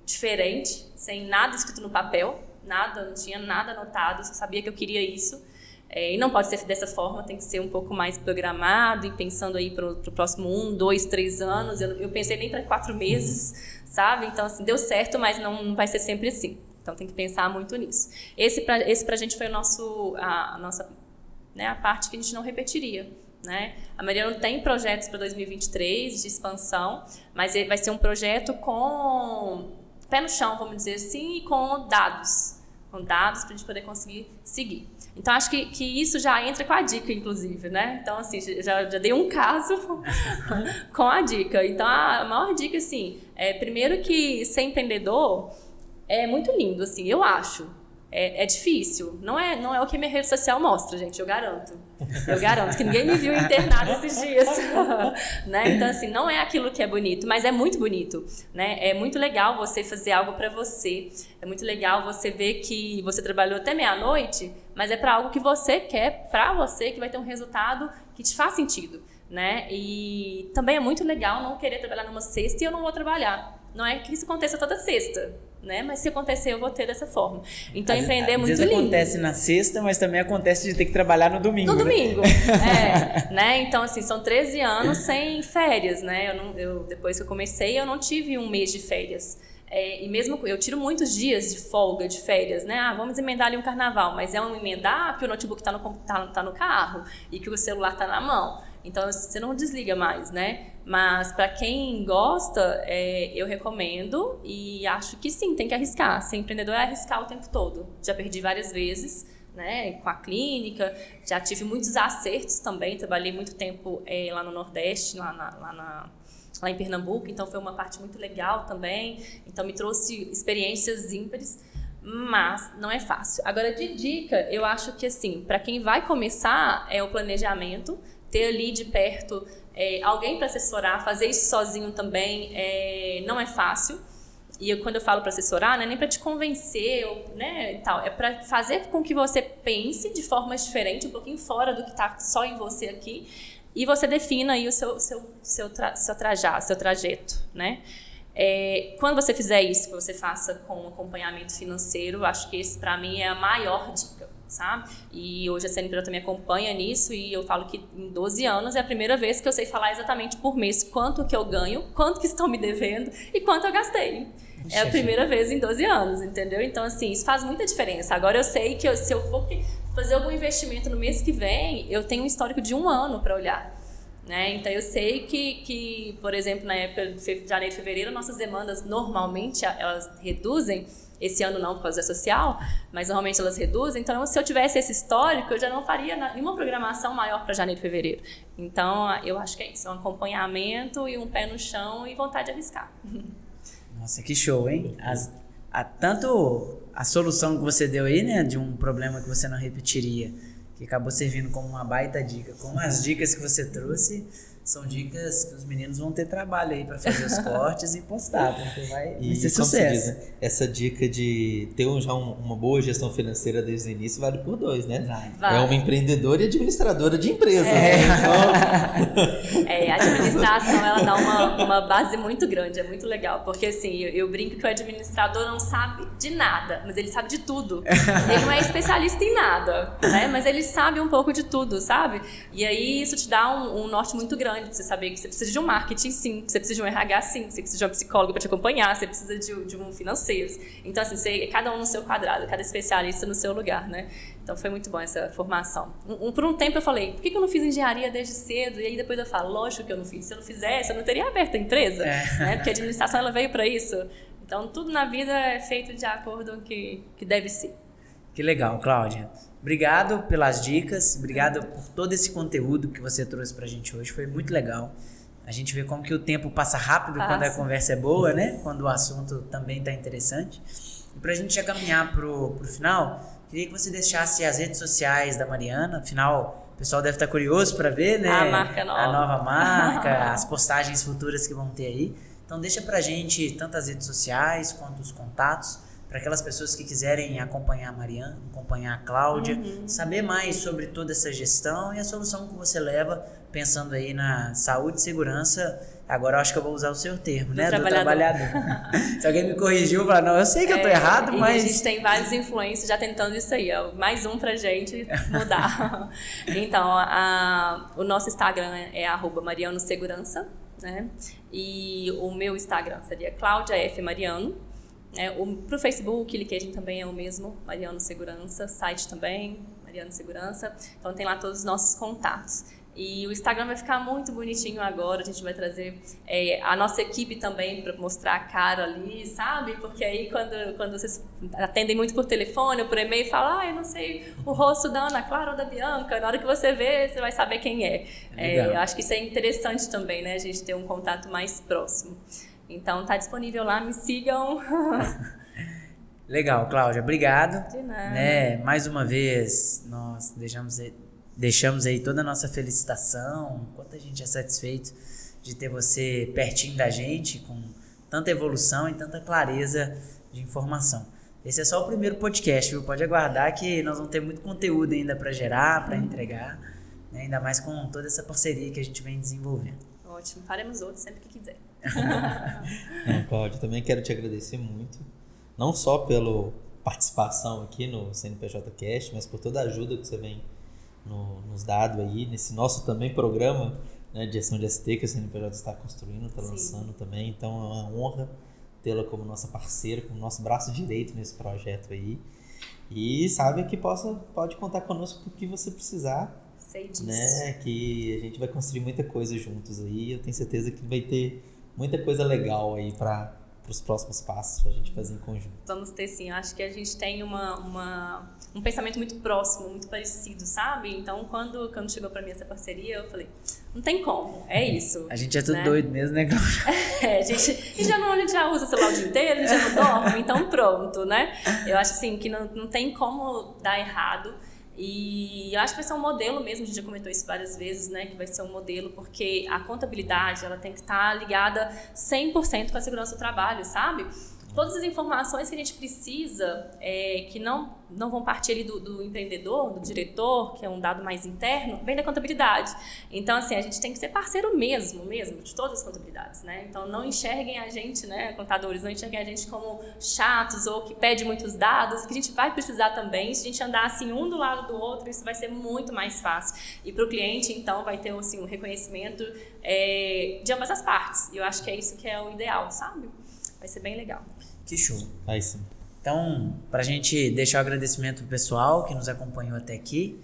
diferente, sem nada escrito no papel, não tinha nada anotado, só sabia que eu queria isso. E não pode ser dessa forma, tem que ser um pouco mais programado e pensando aí para o próximo 1, 2, 3 anos. Eu pensei nem para 4 meses, sabe? Então, assim, deu certo, mas não vai ser sempre assim. Então, tem que pensar muito nisso. Esse pra gente foi a nossa, né, a parte que a gente não repetiria, né? A Maria não tem projetos para 2023 de expansão, mas vai ser um projeto com pé no chão, vamos dizer assim, e com dados para a gente poder conseguir seguir. Então, acho que isso já entra com a dica, inclusive, né? Então, assim, já dei um caso com a dica. Então, a maior dica, assim, primeiro que ser empreendedor é muito lindo, assim, eu acho. É difícil. Não é o que minha rede social mostra, gente, eu garanto. Eu garanto que ninguém me viu internado esses dias. Né? Então, assim, não é aquilo que é bonito, mas é muito bonito. Né? É muito legal você fazer algo pra você. É muito legal você ver que você trabalhou até meia-noite, mas é pra algo que você quer, pra você, que vai ter um resultado que te faz sentido. Né? E também é muito legal não querer trabalhar numa sexta e eu não vou trabalhar. Não é que isso aconteça toda sexta, né? Mas se acontecer, eu vou ter dessa forma. Então, empreender é muito lindo. Às vezes acontece na sexta, mas também acontece de ter que trabalhar no domingo. No domingo, né? Então, assim, são 13 anos sem férias, né? Depois que eu comecei, eu não tive um mês de férias. E mesmo eu tiro muitos dias de folga, de férias, né? Vamos emendar ali um carnaval, mas é um emendar que o notebook tá no carro e que o celular tá na mão. Então, você não desliga mais, né? Mas, para quem gosta, eu recomendo e acho que sim, tem que arriscar. Ser empreendedor é arriscar o tempo todo. Já perdi várias vezes, né? Com a clínica, já tive muitos acertos também. Trabalhei muito tempo lá no Nordeste, lá em Pernambuco, então foi uma parte muito legal também. Então, me trouxe experiências ímpares, mas não é fácil. Agora, de dica, eu acho que, assim, para quem vai começar, é o planejamento, ter ali de perto alguém para assessorar, fazer isso sozinho também não é fácil. E quando eu falo para assessorar, não é nem para te convencer, né, e tal, é para fazer com que você pense de forma diferente, um pouquinho fora do que está só em você aqui, e você defina aí o seu trajeto, né? Quando você fizer isso, que você faça com acompanhamento financeiro, acho que esse para mim é a maior dica, sabe? E hoje a CNPJ também acompanha nisso, e eu falo que em 12 anos é a primeira vez que eu sei falar exatamente por mês quanto que eu ganho, quanto que estão me devendo e quanto eu gastei. É a primeira vez em 12 anos, entendeu? Então, assim, isso faz muita diferença. Agora eu sei que se eu for fazer algum investimento no mês que vem, eu tenho um histórico de 1 ano para olhar. Né? Então, eu sei que, por exemplo, na época de janeiro e fevereiro, nossas demandas normalmente elas reduzem. Esse ano não, por causa da social, mas normalmente elas reduzem. Então, se eu tivesse esse histórico, eu já não faria nenhuma programação maior para janeiro e fevereiro. Então, eu acho que é isso. É um acompanhamento e um pé no chão e vontade de arriscar. Nossa, que show, hein? Tanto a solução que você deu aí, né, de um problema que você não repetiria, que acabou servindo como uma baita dica, como as dicas que você trouxe, são dicas que os meninos vão ter trabalho aí para fazer os cortes e postar, porque vai ser sucesso. Diz, né? Essa dica de ter já uma boa gestão financeira desde o início vale por 2, né? Vai. É uma empreendedora e administradora de empresas. A administração, ela dá uma base muito grande, é muito legal, porque assim, eu brinco que o administrador não sabe de nada, mas ele sabe de tudo. Ele não é especialista em nada, né? Mas ele sabe um pouco de tudo, sabe? E aí isso te dá um norte muito grande grande pra você saber que você precisa de um marketing, sim, que você precisa de um RH, sim, que você precisa de um psicólogo para te acompanhar, você precisa de um financeiro. Então, assim, cada um no seu quadrado, cada especialista no seu lugar, né? Então, foi muito bom essa formação. Por um tempo eu falei, por que eu não fiz engenharia desde cedo? E aí depois eu falo, lógico que eu não fiz. Se eu não fizesse, eu não teria aberto a empresa, né? Porque a administração, ela veio para isso. Então, tudo na vida é feito de acordo com o que deve ser. Que legal, Cláudia. Obrigado pelas dicas, obrigado por todo esse conteúdo que você trouxe pra gente hoje, foi muito legal. A gente vê como que o tempo passa rápido quando a conversa é boa, né? Quando o assunto também tá interessante. E pra gente já caminhar pro final, queria que você deixasse as redes sociais da Mariana, afinal, o pessoal deve estar curioso para ver, né? A marca nova. A nova marca, as postagens futuras que vão ter aí. Então deixa pra gente tanto as redes sociais quanto os contatos, para aquelas pessoas que quiserem acompanhar a Mariana, acompanhar a Cláudia, saber mais sobre toda essa gestão e a solução que você leva, pensando aí na saúde e segurança. Agora eu acho que eu vou usar o seu termo, né? Do trabalhador. Se alguém me corrigiu, falar, não, eu sei que eu tô errado, mas... a gente tem vários influencers já tentando isso aí, ó, mais um pra gente mudar. Então, o nosso Instagram é @marianosegurança, né? E o meu Instagram seria Cláudia F. Mariano. Pro Facebook, LinkedIn também é o mesmo, Mariano Segurança, site também, Mariano Segurança. Então tem lá todos os nossos contatos. E o Instagram vai ficar muito bonitinho agora, a gente vai trazer a nossa equipe também para mostrar a cara ali, sabe? Porque aí quando vocês atendem muito por telefone ou por e-mail, falam, eu não sei o rosto da Ana Clara ou da Bianca, na hora que você vê, você vai saber quem é. Eu acho que isso é interessante também, né? A gente ter um contato mais próximo. Então tá disponível lá, me sigam. Legal, Cláudia, obrigado. De nada. Mais uma vez, nós deixamos aí toda a nossa felicitação, quanto a gente é satisfeito de ter você pertinho da gente, com tanta evolução e tanta clareza de informação. Esse é só o primeiro podcast, viu? Pode aguardar que nós vamos ter muito conteúdo ainda para gerar, para entregar, né? Ainda mais com toda essa parceria que a gente vem desenvolvendo. Ótimo, faremos outros sempre que quiser. Cláudia, também quero te agradecer muito, não só pela participação aqui no CNPJ Cast, mas por toda a ajuda que você vem nos dado aí, nesse nosso também programa, né, de gestão de ST que a CNPJ está construindo, está lançando também, então é uma honra tê-la como nossa parceira, como nosso braço direito nesse projeto aí, e sabe que pode contar conosco por que você precisar. Sei disso. Né, que a gente vai construir muita coisa juntos aí, eu tenho certeza que vai ter muita coisa legal aí para os próximos passos pra gente fazer em conjunto. Vamos ter sim, acho que a gente tem um pensamento muito próximo, muito parecido, sabe? Então quando chegou pra mim essa parceria, eu falei, não tem como, é isso. A gente é tudo doido mesmo, né, Cláudia? A gente já usa o celular o dia inteiro, a gente já não dorme, então pronto, né? Eu acho assim que não tem como dar errado. E eu acho que vai ser um modelo mesmo, a gente já comentou isso várias vezes, né, que vai ser um modelo porque a contabilidade, ela tem que estar ligada 100% com a segurança do trabalho, sabe? Todas as informações que a gente precisa, que não vão partir ali do empreendedor, do diretor, que é um dado mais interno, vem da contabilidade. Então, assim, a gente tem que ser parceiro mesmo, de todas as contabilidades, né? Então, não enxerguem a gente, né, contadores, não enxerguem a gente como chatos ou que pede muitos dados, que a gente vai precisar também. Se a gente andar assim, um do lado do outro, isso vai ser muito mais fácil. E para o cliente, então, vai ter assim, um reconhecimento de ambas as partes. E eu acho que é isso que é o ideal, sabe? Vai ser bem legal. Que show. Vai sim. Então, pra gente deixar o agradecimento pro pessoal que nos acompanhou até aqui.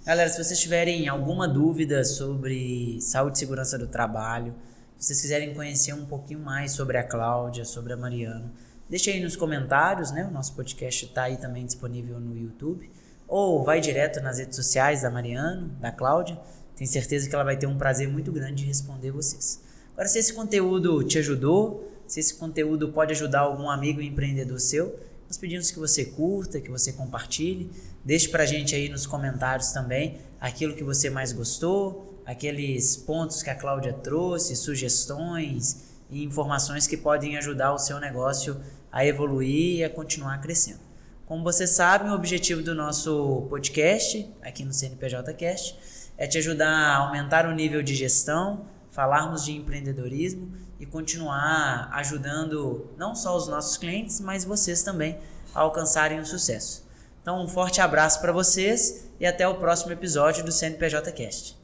Galera, se vocês tiverem alguma dúvida sobre saúde e segurança do trabalho, se vocês quiserem conhecer um pouquinho mais sobre a Cláudia, sobre a Mariana, deixa aí nos comentários, né? O nosso podcast tá aí também disponível no YouTube. Ou vai direto nas redes sociais da Mariana, da Cláudia. Tenho certeza que ela vai ter um prazer muito grande de responder vocês. Agora, se esse conteúdo te ajudou, se esse conteúdo pode ajudar algum amigo empreendedor seu, nós pedimos que você curta, que você compartilhe, deixe pra gente aí nos comentários também aquilo que você mais gostou, aqueles pontos que a Cláudia trouxe, sugestões e informações que podem ajudar o seu negócio a evoluir e a continuar crescendo. Como você sabe, o objetivo do nosso podcast aqui no CNPJ Cast é te ajudar a aumentar o nível de gestão, falarmos de empreendedorismo e continuar ajudando não só os nossos clientes, mas vocês também a alcançarem o sucesso. Então, um forte abraço para vocês e até o próximo episódio do CNPJ Cast.